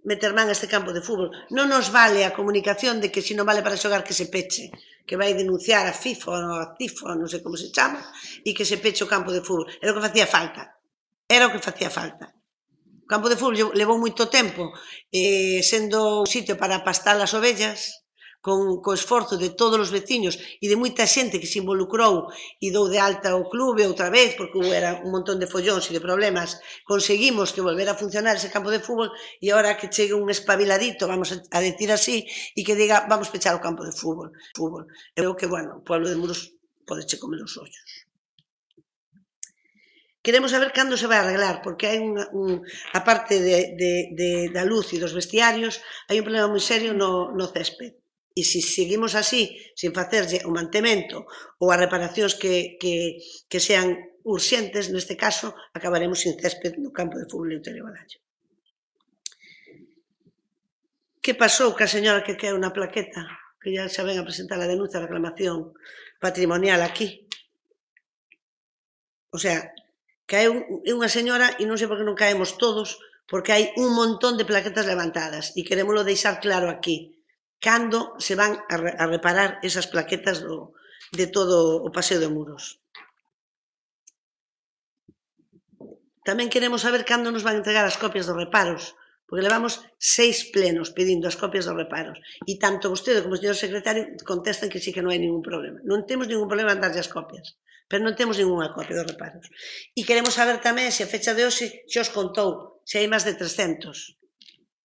meter man a este campo de fútbol. Non nos vale a comunicación de que se non vale para xogar que se peche, que vai denunciar a FIFA ou a CIFA, non sei como se chama, e que se peche o campo de fútbol. Era o que facía falta. O campo de fútbol levou moito tempo sendo un sitio para pastar as ovellas, con esforzo de todos os veciños e de moita xente que se involucrou e dou de alta o clube outra vez, porque era un montón de follóns e de problemas, conseguimos que volvera a funcionar ese campo de fútbol e agora que chegue un espabiladito, vamos a decir así, e que diga, vamos pechar o campo de fútbol. Eu que, bueno, o pueblo de Muros podeche comer os ollos. Queremos saber cando se vai arreglar, porque hai a parte da luz e dos vestiarios, hai un problema moi serio no césped. E se seguimos así, sin facerlle o mantemento ou as reparacións que sean urxentes, neste caso, acabaremos sin césped no campo de fútbol de Eleuterio Balaio. Que pasou ca señora que quere unha plaqueta? Que ya xa ven a presentar a denuncia de reclamación patrimonial aquí. O sea, caeu unha señora e non sei por que non caemos todos, porque hai un montón de plaquetas levantadas e querémoslo deixar claro aquí. Cando se van a reparar esas plaquetas de todo o paseo de Muros. Tamén queremos saber cando nos van a entregar as copias dos reparos, porque levamos 6 plenos pedindo as copias dos reparos, e tanto vostede como o señor secretario contestan que sí que non hai ningún problema. Non temos ningún problema en darlle as copias, pero non temos ninguna copia dos reparos. E queremos saber tamén se a fecha de hoxe xa os contou, se hai máis de 300,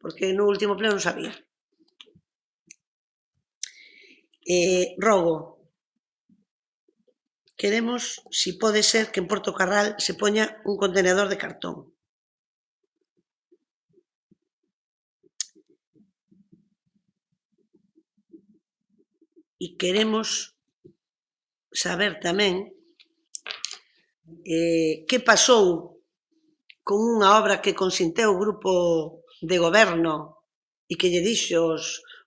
porque no último pleno non sabía. Rogo, queremos, si pode ser, que en Porto Carral se poña un contenedor de cartón. E queremos saber tamén que pasou con unha obra que consinteu o grupo de goberno e que lle dixo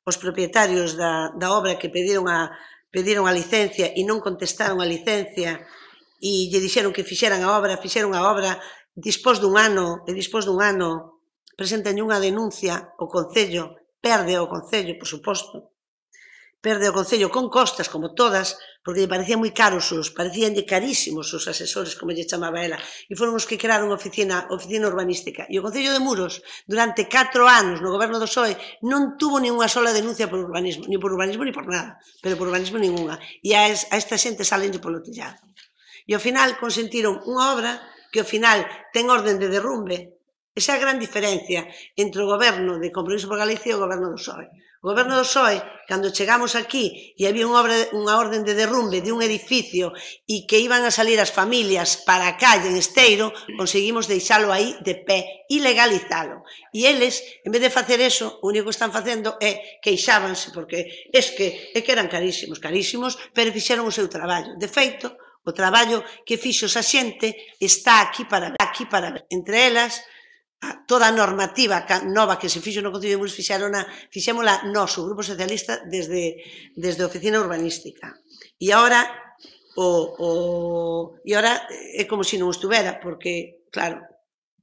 os propietarios da obra que pediron a licencia e non contestaron a licencia e lle dixeron que fixeron a obra dispós dun ano, presentan unha denuncia ao Concello, perde o Concello, por suposto, perde o Concello con costas, como todas, porque lle parecían moi caros parecían carísimos os asesores, como lle chamaba ela, e foron os que crearon a oficina urbanística. E o Concello de Muros, durante 4 anos no goberno do PSOE, non tuvo ninguna sola denuncia por urbanismo, ni por nada, pero por urbanismo ninguna. E a esta xente salenlle polo tellado. E ao final consentiron unha obra que ao final ten orden de derrumbe. Esa é a gran diferencia entre o goberno de Compromiso por Galicia e o goberno do PSOE. O goberno do PSOE, cando chegamos aquí e había unha orden de derrumbe de un edificio e que iban a salir as familias para a calle en Esteiro, conseguimos deixalo aí de pé e legalizalo. E eles, en vez de facer eso, o único que están facendo é queixábanse, porque é que eran carísimos, pero fixeron o seu traballo. De feito, o traballo que fixo esa xente está aquí para ver. Entre elas, toda a normativa nova que se fixo no Concello de Muros fixémola nós, o Grupo Socialista, desde a oficina urbanística. E agora é como se non estuvera, porque, claro,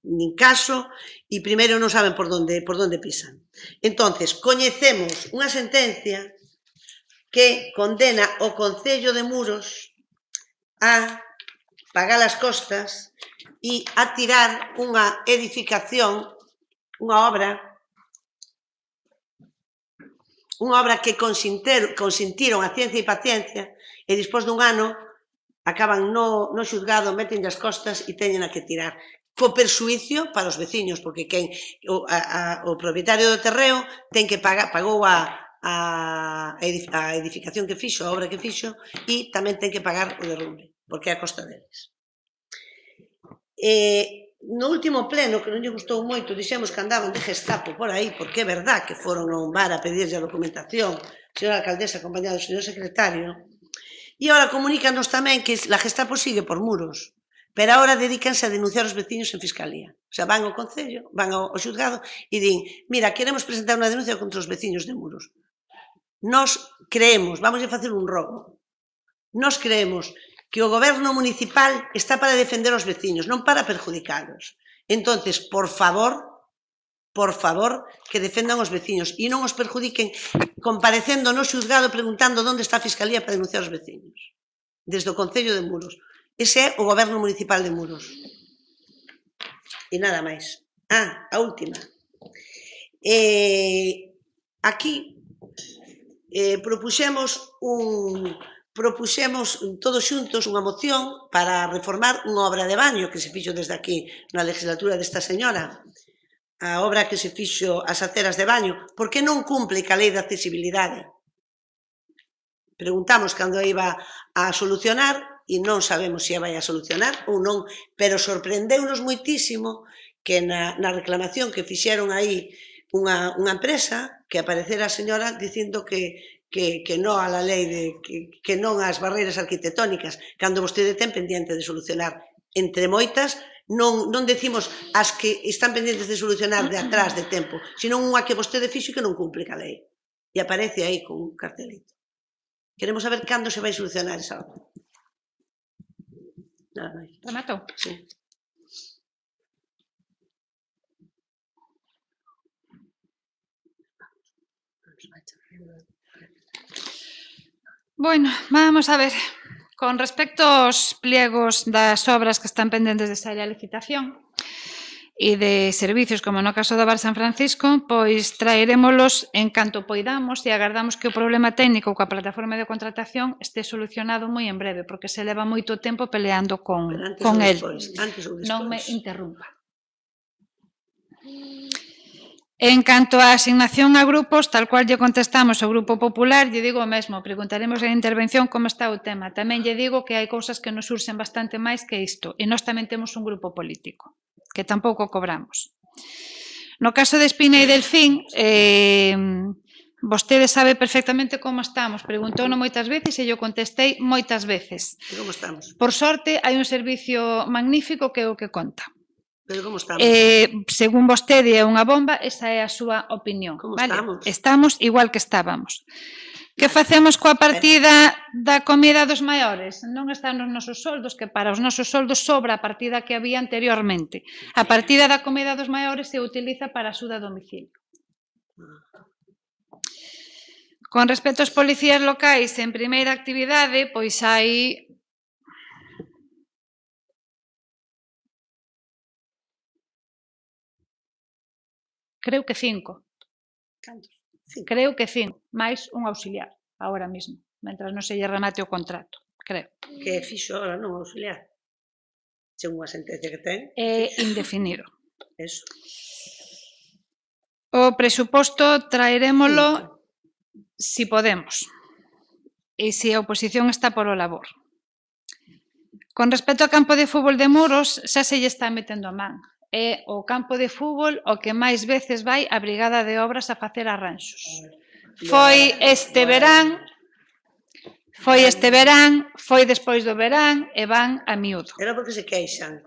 nin caso, e primeiro non saben por onde pisan. Entonces, coñecemos unha sentencia que condena o Concello de Muros a pagar as costas e a tirar unha edificación, unha obra que consintiron a ciencia e paciencia e despois dun ano acaban no xulgado, meten as costas e teñen a que tirar. Co persuicio para os veciños, porque o propietario do terreo ten que pagou a a edificación que fixo, a obra que fixo, e tamén ten que pagar o derrumbe, porque é a costa deles. No último pleno, que non lle gustou moito, dixemos que andaban de Gestapo por aí, porque é verdad que foron ao bar a pedirlle a documentación, señora alcaldesa, acompañado do señor secretario, e agora comunícanos tamén que a Gestapo sigue por Muros, pero agora dedícanse a denunciar os veciños en Fiscalía. O sea, van ao Concello, van ao xuzgado e din, mira, queremos presentar unha denuncia contra os veciños de Muros. Nos creemos, vamos a facer un rogo, nos creemos que o goberno municipal está para defender os veciños, non para perjudicalos. Entonces, por favor, que defendan os veciños e non os perjudiquen comparecendo no xuzgado preguntando onde está a Fiscalía para denunciar os veciños. Desde o Concello de Muros. Ese é o goberno municipal de Muros. E nada máis. A última. Aquí propuxemos todos xuntos unha moción para reformar unha obra de baño que se fixo desde aquí na legislatura desta señora, a obra que se fixo as aceras de baño, porque non cumple ca lei de accesibilidade. Preguntamos cando iba a solucionar e non sabemos se a vai a solucionar ou non, pero sorprendeunos moitísimo que na reclamación que fixeron aí unha empresa, que aparecera a señora dicindo que non a la lei, que non ás barreiras arquitectónicas, cando vostede ten pendiente de solucionar. Entre moitas, non decimos as que están pendientes de solucionar de atrás de tempo, senón unha que vostede fixo e que non cumple ca lei. E aparece aí con un cartelito. Queremos saber cando se vai solucionar esa obra. Nada máis. Rematou? Sí. Bueno, vamos a ver. Con respecto aos pliegos das obras que están pendentes de sair a licitación e de servicios, como no caso do Bar San Francisco, pois traerémolos en canto poidamos e agardamos que o problema técnico coa plataforma de contratación este solucionado moi en breve, porque se leva moito tempo peleando con el. Non me interrumpa. En canto á asignación a grupos, tal cual lle contestamos ao Grupo Popular, lle digo o mesmo, preguntaremos en intervención como está o tema. Tamén lle digo que hai cousas que nos surxen bastante máis que isto, e nós tamén temos un grupo político, que tampouco cobramos. No caso de Espina e Delfín, vostede sabe perfectamente como estamos, preguntouno moitas veces e yo contestei moitas veces. Como estamos? Por sorte, hai un servicio magnífico que é o que conta. Pero como estamos? Según vostede é unha bomba, esa é a súa opinión. Como estamos? estamos? Estamos igual que estábamos. Que facemos coa partida da comida dos maiores? Non están nos nosos soldos, que para os nosos soldos sobra a partida que había anteriormente. A partida da comida dos maiores se utiliza para a axuda a domicilio. Con respecto aos policías locais en primeira actividade, pois hai... Creo que 5. Creo que 5, máis un auxiliar, agora mesmo, mentras non se lle remate o contrato, creo. Que fixo agora, non, auxiliar? Según a sentencia que ten. É indefinido. Eso. O presuposto traerémolo si podemos e se a oposición está polo labor. Con respecto ao campo de fútbol de Muros, xa se lle está metendo a man. É o campo de fútbol o que máis veces vai a Brigada de Obras a facer arranxos. Foi este verán, foi despois do verán e van a miúdo. Era porque se queixan.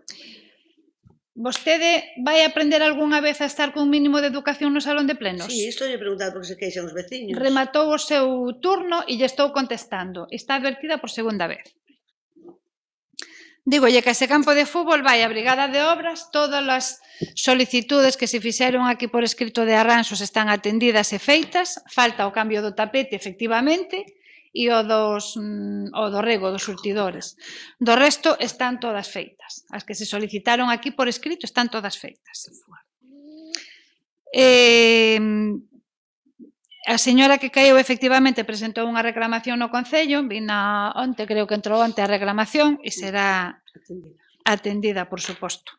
Vostede vai aprender algunha vez a estar cun mínimo de educación no salón de plenos? Sí, isto lle preguntado porque se queixan os veciños. Rematou o seu turno e lle estou contestando. Está advertida por segunda vez. Dígolle que ese campo de fútbol vai a Brigada de Obras, todas as solicitudes que se fixeron aquí por escrito de arranxos están atendidas e feitas, falta o cambio do tapete, efectivamente, e o do rego dos surtidores. Do resto están todas feitas. As que se solicitaron aquí por escrito están todas feitas. A señora que caeu efectivamente presentou unha reclamación no Concello, vina onte, creo que entrou onte a reclamación e será atendida, por suposto.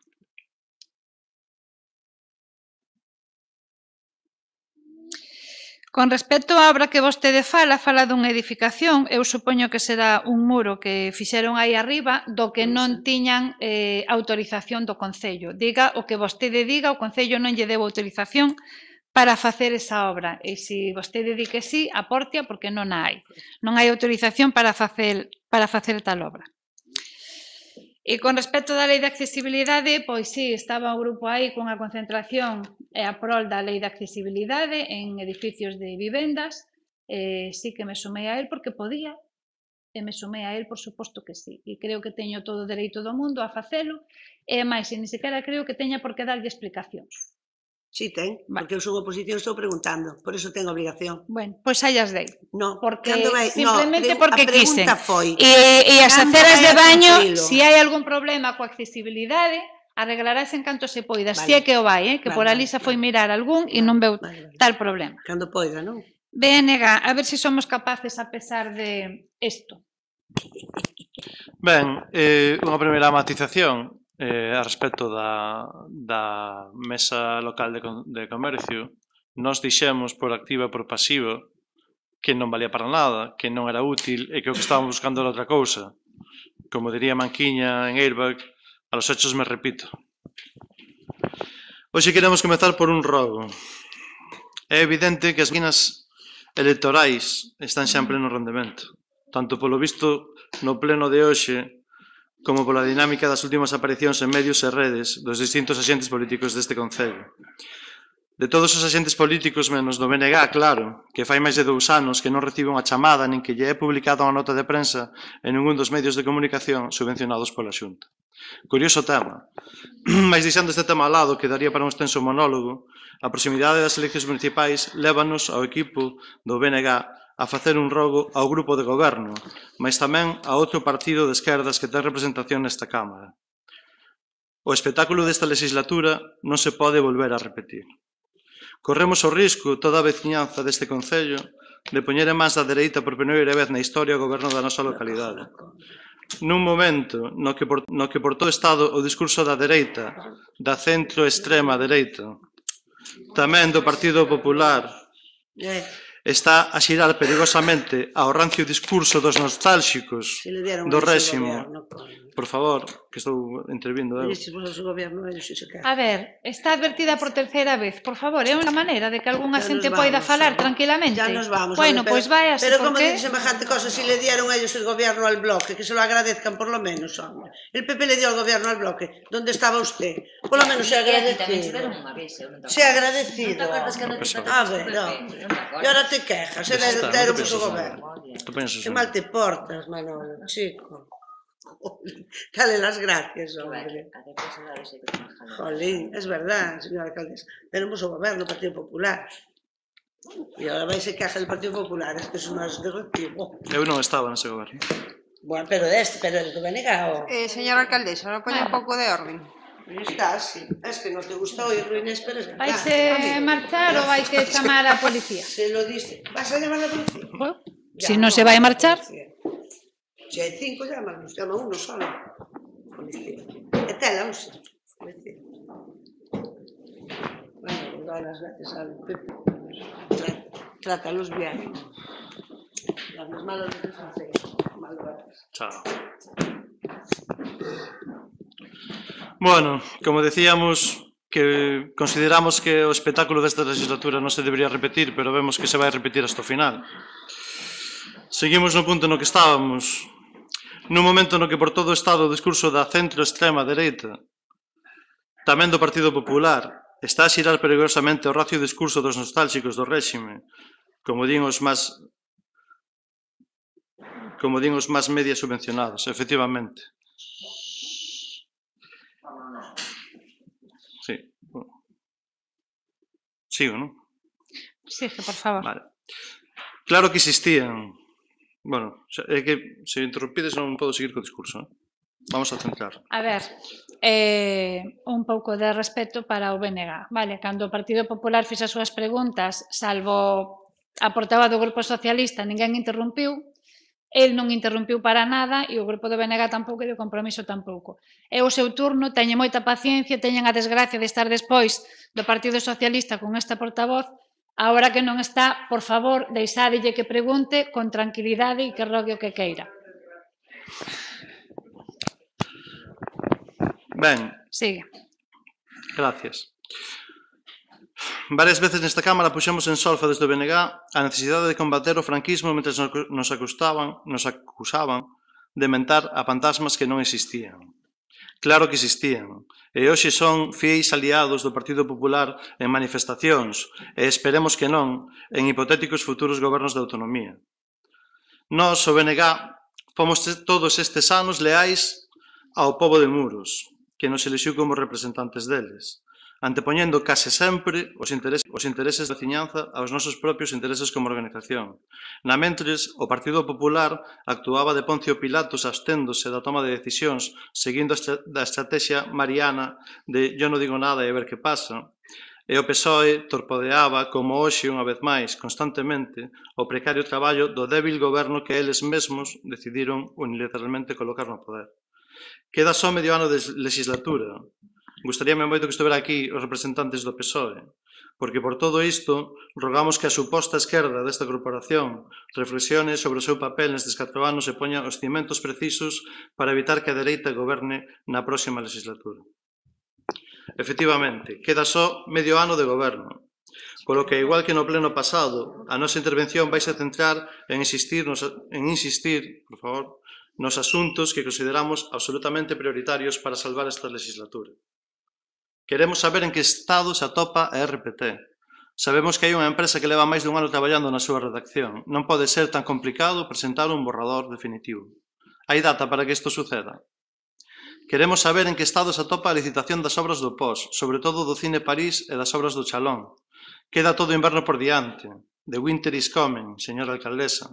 Con respecto á obra que vostede fala dunha edificación, eu supoño que será un muro que fixeron aí arriba do que non tiñan autorización do Concello. Diga o que vostede diga, o Concello non lle deu autorización para facer esa obra. E se vostede di que sí, apórtea porque non a hai. Non hai autorización para facer tal obra. E con respecto da lei de accesibilidade, pois sí, estaba o grupo aí cunha concentración a prol da lei de accesibilidade en edificios de vivendas. Sí que me sumei a él porque podía, e me sumei a él, por suposto que sí. E creo que teño todo o dereito do mundo a facelo, e máis, e ni sequera creo que teña por que darlle explicacións. Sí, ten, porque eu son oposición, estou preguntando, por eso ten obligación. Bueno, pois aí as dei. No, Porque simplemente porque quise. A pregunta foi... E as aceras de baño, se hai algún problema coa accesibilidade, arreglarase en canto se poida. Si é que o vai, que por ali xa foi mirar algún e non veu tal problema. Cando poida, non? BNG, a ver se somos capaces a pesar de isto. Ben, unha primeira matización a respecto da mesa local de comercio. Nós dixemos por activa e por pasiva que non valía para nada, que non era útil e que o que estábamos buscando era outra cousa. Como diría Manquiña en Airbag, a los hechos me repito. Hoxe queremos comezar por un rogo. É evidente que as máquinas electorais están xa en pleno rendemento, tanto polo visto no pleno de hoxe como pola dinámica das últimas aparicións en medios e redes dos distintos axentes políticos deste Concello. De todos os axentes políticos menos do BNG, claro, que fai máis de 2 anos que non recibe unha chamada nin que lle é publicada unha nota de prensa en ningún dos medios de comunicación subvencionados pola Xunta. Curioso tema. Mais deixando este tema ao lado, que daría para un extenso monólogo, a proximidade das eleccións municipais lévanos ao equipo do BNG a facer un rogo ao grupo de goberno, mas tamén a outro partido de esquerdas que ten representación nesta Cámara. O espectáculo desta legislatura non se pode volver a repetir. Corremos o risco, toda a veciñanza deste Concello, de poñer en mans da dereita por primeira vez na historia o goberno da nosa localidade. Nun momento no que por todo Estado o discurso da dereita, da centro-extrema dereita, tamén do Partido Popular, está a xirar perigosamente ao rancio discurso dos nostálxicos do réximo. Por favor, que estou intervindo. A ver, está advertida por terceira vez. Por favor, é unha maneira de que algunha xente poida falar tranquilamente. Ya nos vamos. Bueno, pois váyase, pero como dice semejante cosa, si le dieron ellos el gobierno al bloque, que se lo agradezcan por lo menos, hombre. El PP le dio el gobierno al bloque. ¿Dónde estaba usted? Por lo menos se agradecido. Se agradecido. A ver, no. E ahora te quejas, se deron por su gobierno. Que mal te portas, Manolo, chico. Dale las gracias, hombre. Jolín, es verdad, señora alcaldesa. Tenemos un gobierno, Partido Popular. E agora vai se queja del Partido Popular, es que eso non é de recibo. Eu non estaba nese goberno. Bueno, pero el do BNG. Señora alcaldesa, non poña un pouco de orden. Está así. Es que non te gusta oír Inés Pérez. Vaise marchar ou vai que chamar a policía? Se lo diste. Vas a llamar a policía? Se non se vai marchar. Se hai 5, llámanos. Llama uno solo. Policía. E tela, usa. Policía. Bueno, da las gracias al Pepe. Trátalos bien. Las malas veces son feas. Chao. Bueno, como decíamos, que consideramos que o espectáculo desta legislatura non se debería repetir, pero vemos que se vai repetir hasta o final. Seguimos no punto no que estábamos. Nun momento no que por todo o Estado o discurso da centro-extrema dereita, tamén do Partido Popular, está a xirar perigosamente o racio discurso dos nostálxicos do réxime, como din os máis media subvencionados, efectivamente. Sí. Sigo, non? Sigue, por favor. Vale. Claro que existían. Bueno, é que se interrompides non podo seguir co discurso. Vamos a centrar. A ver, un pouco de respeto para o BNG. Vale, cando o Partido Popular fixe as súas preguntas, salvo a portavoz do Grupo Socialista, ninguén interrompiu. El non interrompiu para nada e o grupo do BNG tampouco e do Compromiso tampouco. É o seu turno, teñen moita paciencia, teñen a desgracia de estar despois do Partido Socialista con esta portavoz, Agora que non está, por favor, deixádelle que pregunte con tranquilidade e que rogue o que queira. Ben, Sigue. gracias. Varias veces nesta Cámara puxemos en solfa desde o BNG a necesidade de combater o franquismo mentre nos acusaban de mentar a fantasmas que non existían. Claro que existían, e hoxe son fiéis aliados do Partido Popular en manifestacións, e esperemos que non en hipotéticos futuros gobernos de autonomía. Nós, o BNG, fomos todos estes anos leais ao pobo de Muros, que nos elixiu como representantes deles, antepoñendo case sempre os intereses da veciñanza aos nosos propios intereses como organización. Na mentres, o Partido Popular actuaba de Poncio Pilatos absténdose da toma de decisións, seguindo a estrategia mariana de yo non digo nada e a ver que pasa, e o PSOE torpedeaba, como hoxe unha vez máis, constantemente, o precario traballo do débil goberno que eles mesmos decidiron unilateralmente colocar no poder. Queda só medio ano de legislatura. Gustaríame moito que estuvera aquí os representantes do PSOE, porque por todo isto rogamos que a suposta esquerda desta corporación reflexione sobre o seu papel nestes 4 anos e poña os cimentos precisos para evitar que a dereita goberne na próxima legislatura. Efectivamente, queda só medio ano de goberno, polo que, igual que no pleno pasado, a nosa intervención vai se centrar en insistir, por favor, nos asuntos que consideramos absolutamente prioritarios para salvar esta legislatura. Queremos saber en que estado se atopa a RPT. Sabemos que hai unha empresa que leva máis dun ano traballando na súa redacción. Non pode ser tan complicado presentar un borrador definitivo. Hai data para que isto suceda? Queremos saber en que estado se atopa a licitación das obras do POS, sobre todo do Cine París e das obras do Chalón. Queda todo o inverno por diante. The winter is coming, señora alcaldesa.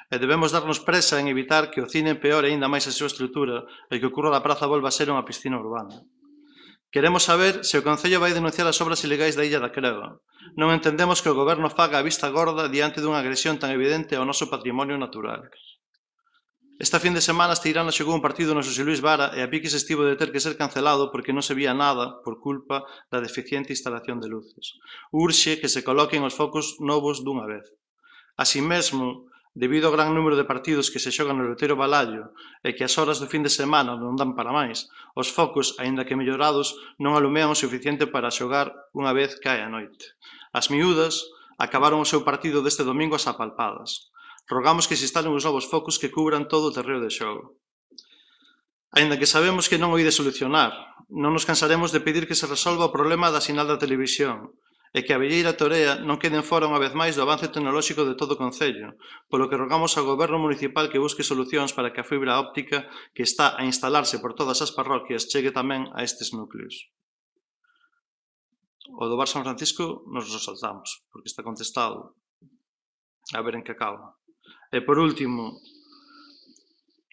E debemos darnos presa en evitar que o cine empeore aínda máis a súa estrutura e que o curro da praza volva a ser unha piscina urbana. Queremos saber se o Concello vai denunciar as obras ilegais da Illa da Creva. Non entendemos que o Goberno faga a vista gorda diante dunha agresión tan evidente ao noso patrimonio natural. Esta fin de semana Esteirana xogou un partido no Xosé Luís Vara e a piques estivo de ter que ser cancelado porque non se vía nada por culpa da deficiente instalación de luces. Urxe que se coloquen os focos novos dunha vez. Así mesmo, debido ao gran número de partidos que se xogan no Leteiro Balallo e que as horas do fin de semana non dan para máis, os focos, aínda que mellorados, non alumean o suficiente para xogar unha vez cae a noite. As miúdas acabaron o seu partido deste domingo ás apalpadas. Rogamos que se instalen os novos focos que cubran todo o terreo de xogo. Aínda que sabemos que non o ide solucionar, non nos cansaremos de pedir que se resolva o problema da sinal da televisión, e que a velleira torea non queden fora unha vez máis do avance tecnolóxico de todo o Concello, polo que rogamos ao Goberno Municipal que busque solucións para que a fibra óptica que está a instalarse por todas as parroquias chegue tamén a estes núcleos. O do Bar San Francisco nos resaltamos, porque está contestado. A ver en que acaba. E por último,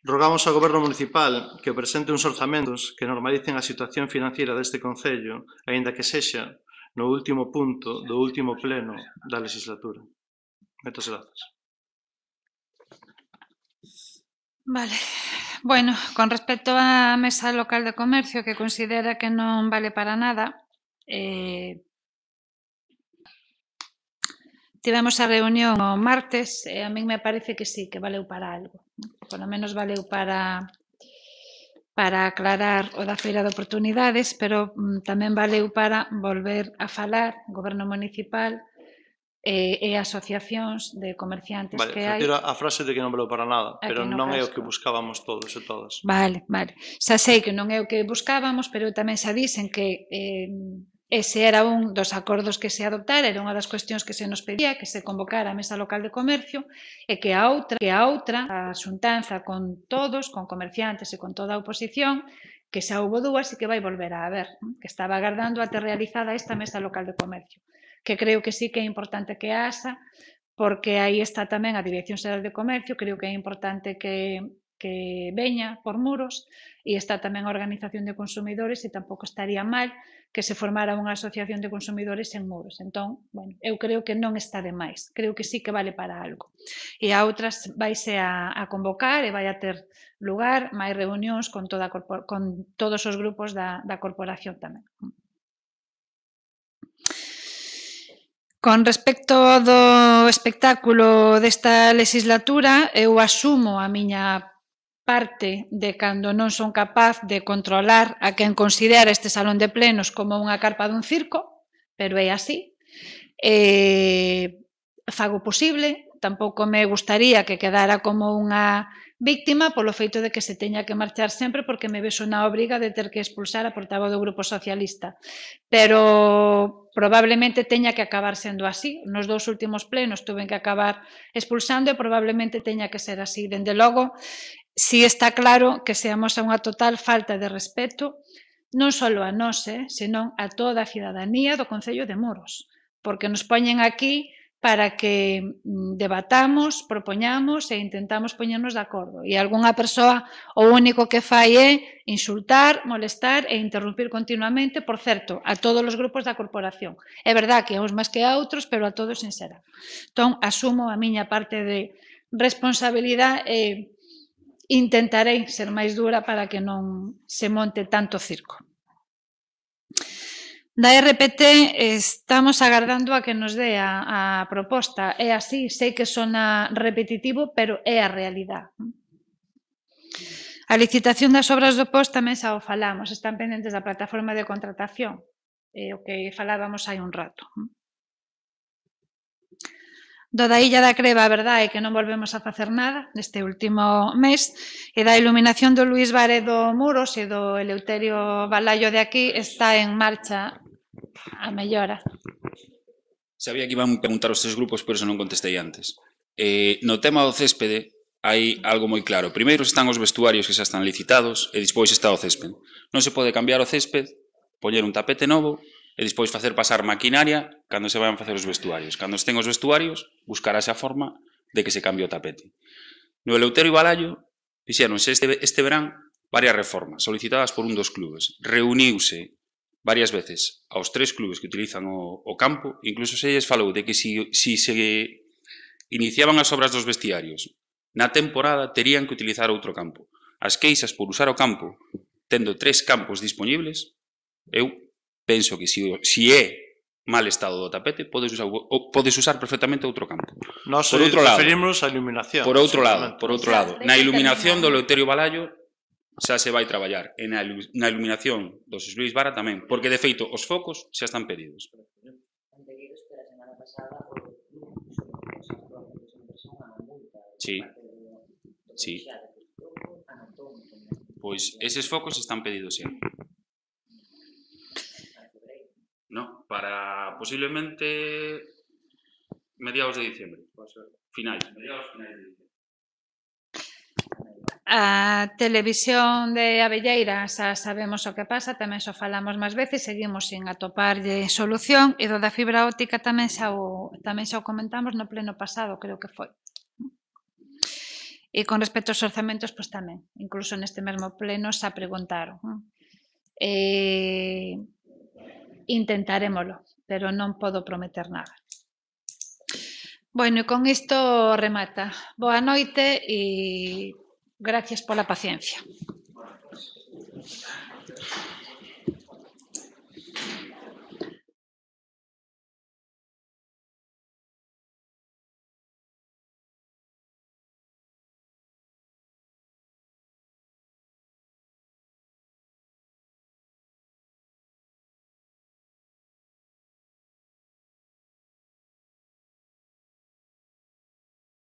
rogamos ao Goberno Municipal que presente uns orzamentos que normalicen a situación financiera deste Concello, aínda que sexa no último punto do último pleno da legislatura. Moitas grazas. Vale. Bueno, con respecto á mesa local de comercio, que considera que non vale para nada, tivemos a reunión o martes e a min me parece que sí, que valeu para algo. Por lo menos valeu para aclarar o da Feira de Oportunidades, pero tamén valeu para volver a falar Goberno Municipal e asociacións de comerciantes que hai. Vale, a frase de que non valeu para nada, pero non é o que buscábamos todos e todas. Vale. Xa sei que non é o que buscábamos, pero tamén xa dicen que ese era un dos acordos que se adoptara, era unha das cuestións que se nos pedía, que se convocara a mesa local de comercio e que a outra, a xuntanza con todos, con comerciantes e con toda a oposición, que xa houve dúas e que vai volver a haber, que estaba agardando a ter realizada esta mesa local de comercio, que creo que sí que é importante que haxa, porque aí está tamén a Dirección Xeral de Comercio, creo que é importante que veña por Muros, e está tamén a Organización de Consumidores, e tampouco estaría mal que se formara unha asociación de consumidores en Muros. Entón, bueno, eu creo que non está de máis, creo que sí que vale para algo. E a outras vaise a convocar e vai a ter lugar máis reunións con todos os grupos da corporación tamén. Con respecto do espectáculo desta legislatura, eu asumo a miña parte de cando non son capaz de controlar a quen considera este salón de plenos como unha carpa dun circo, pero é así. Fago posible, tampouco me gustaría que quedara como unha víctima polo feito de que se teña que marchar sempre porque me vexo na obriga de ter que expulsar a portavoz do Grupo Socialista. Pero probablemente teña que acabar sendo así. Nos 2 últimos plenos tuve que acabar expulsando e probablemente teña que ser así. Dende logo, si está claro que seamos a unha total falta de respeto non só a nós, senón a toda a cidadanía do Concello de Muros, porque nos poñen aquí para que debatamos, propoñamos e intentamos poñernos de acordo. E algunha persoa o único que fai é insultar, molestar e interrumpir continuamente, por certo, a todos os grupos da corporación. É verdad que a uns máis que a outros, pero a todos sinxera. Entón, asumo a miña parte de responsabilidade e intentarei ser máis dura para que non se monte tanto circo. Da RPT estamos agardando a que nos dé a proposta. É así, sei que sona repetitivo, pero é a realidade. A licitación das obras do POS tamén xa o falamos, están pendentes da plataforma de contratación, o que falábamos hai un rato. Do da Illa da Creba, a verdade é que non volvemos a facer nada neste último mes, e da iluminación do Luís Varedo Muros e do Eleuterio Balaio de aquí está en marcha a mellora. Sabía que iban preguntar os 3 grupos, por iso non contestei antes. No tema do céspede hai algo moi claro. Primeiro están os vestuarios que xa están licitados e despois está o céspede. Non se pode cambiar o césped, poñer un tapete novo e despois facer pasar maquinaria cando se vayan facer os vestuarios. Cando estén os vestuarios, buscarase a forma de que se cambie o tapete. No Eleuterio Balaio fixéronse este verán varias reformas solicitadas por un dos clubes. Reuniuse varias veces aos 3 clubes que utilizan o campo, incluso se lles falou de que si se iniciaban as obras dos vestiarios na temporada terían que utilizar outro campo. As queixas por usar o campo, tendo 3 campos dispoñibles, eu penso que si é mal estado do tapete, podes usar perfectamente outro campo. Nós referimos a iluminación. Por outro lado, na iluminación do Eleuterio Balaio xa se vai traballar, e na iluminación dos Luís Vara tamén, porque de feito os focos xa están pedidos. Sí. Pois eses focos están pedidos xa. No, para posiblemente mediados de diciembre. Mediados finais de diciembre. A televisión de Abelleira xa sabemos o que pasa, tamén xo falamos máis veces, seguimos sin atoparlle solución, e do da fibra óptica tamén xa o comentamos no pleno pasado, creo que foi. E con respecto aos orzamentos, pois tamén, incluso neste mesmo pleno xa preguntaron. Intentarémolo, pero non podo prometer nada. Bueno, e con isto remata. Boa noite e gracias pola paciencia.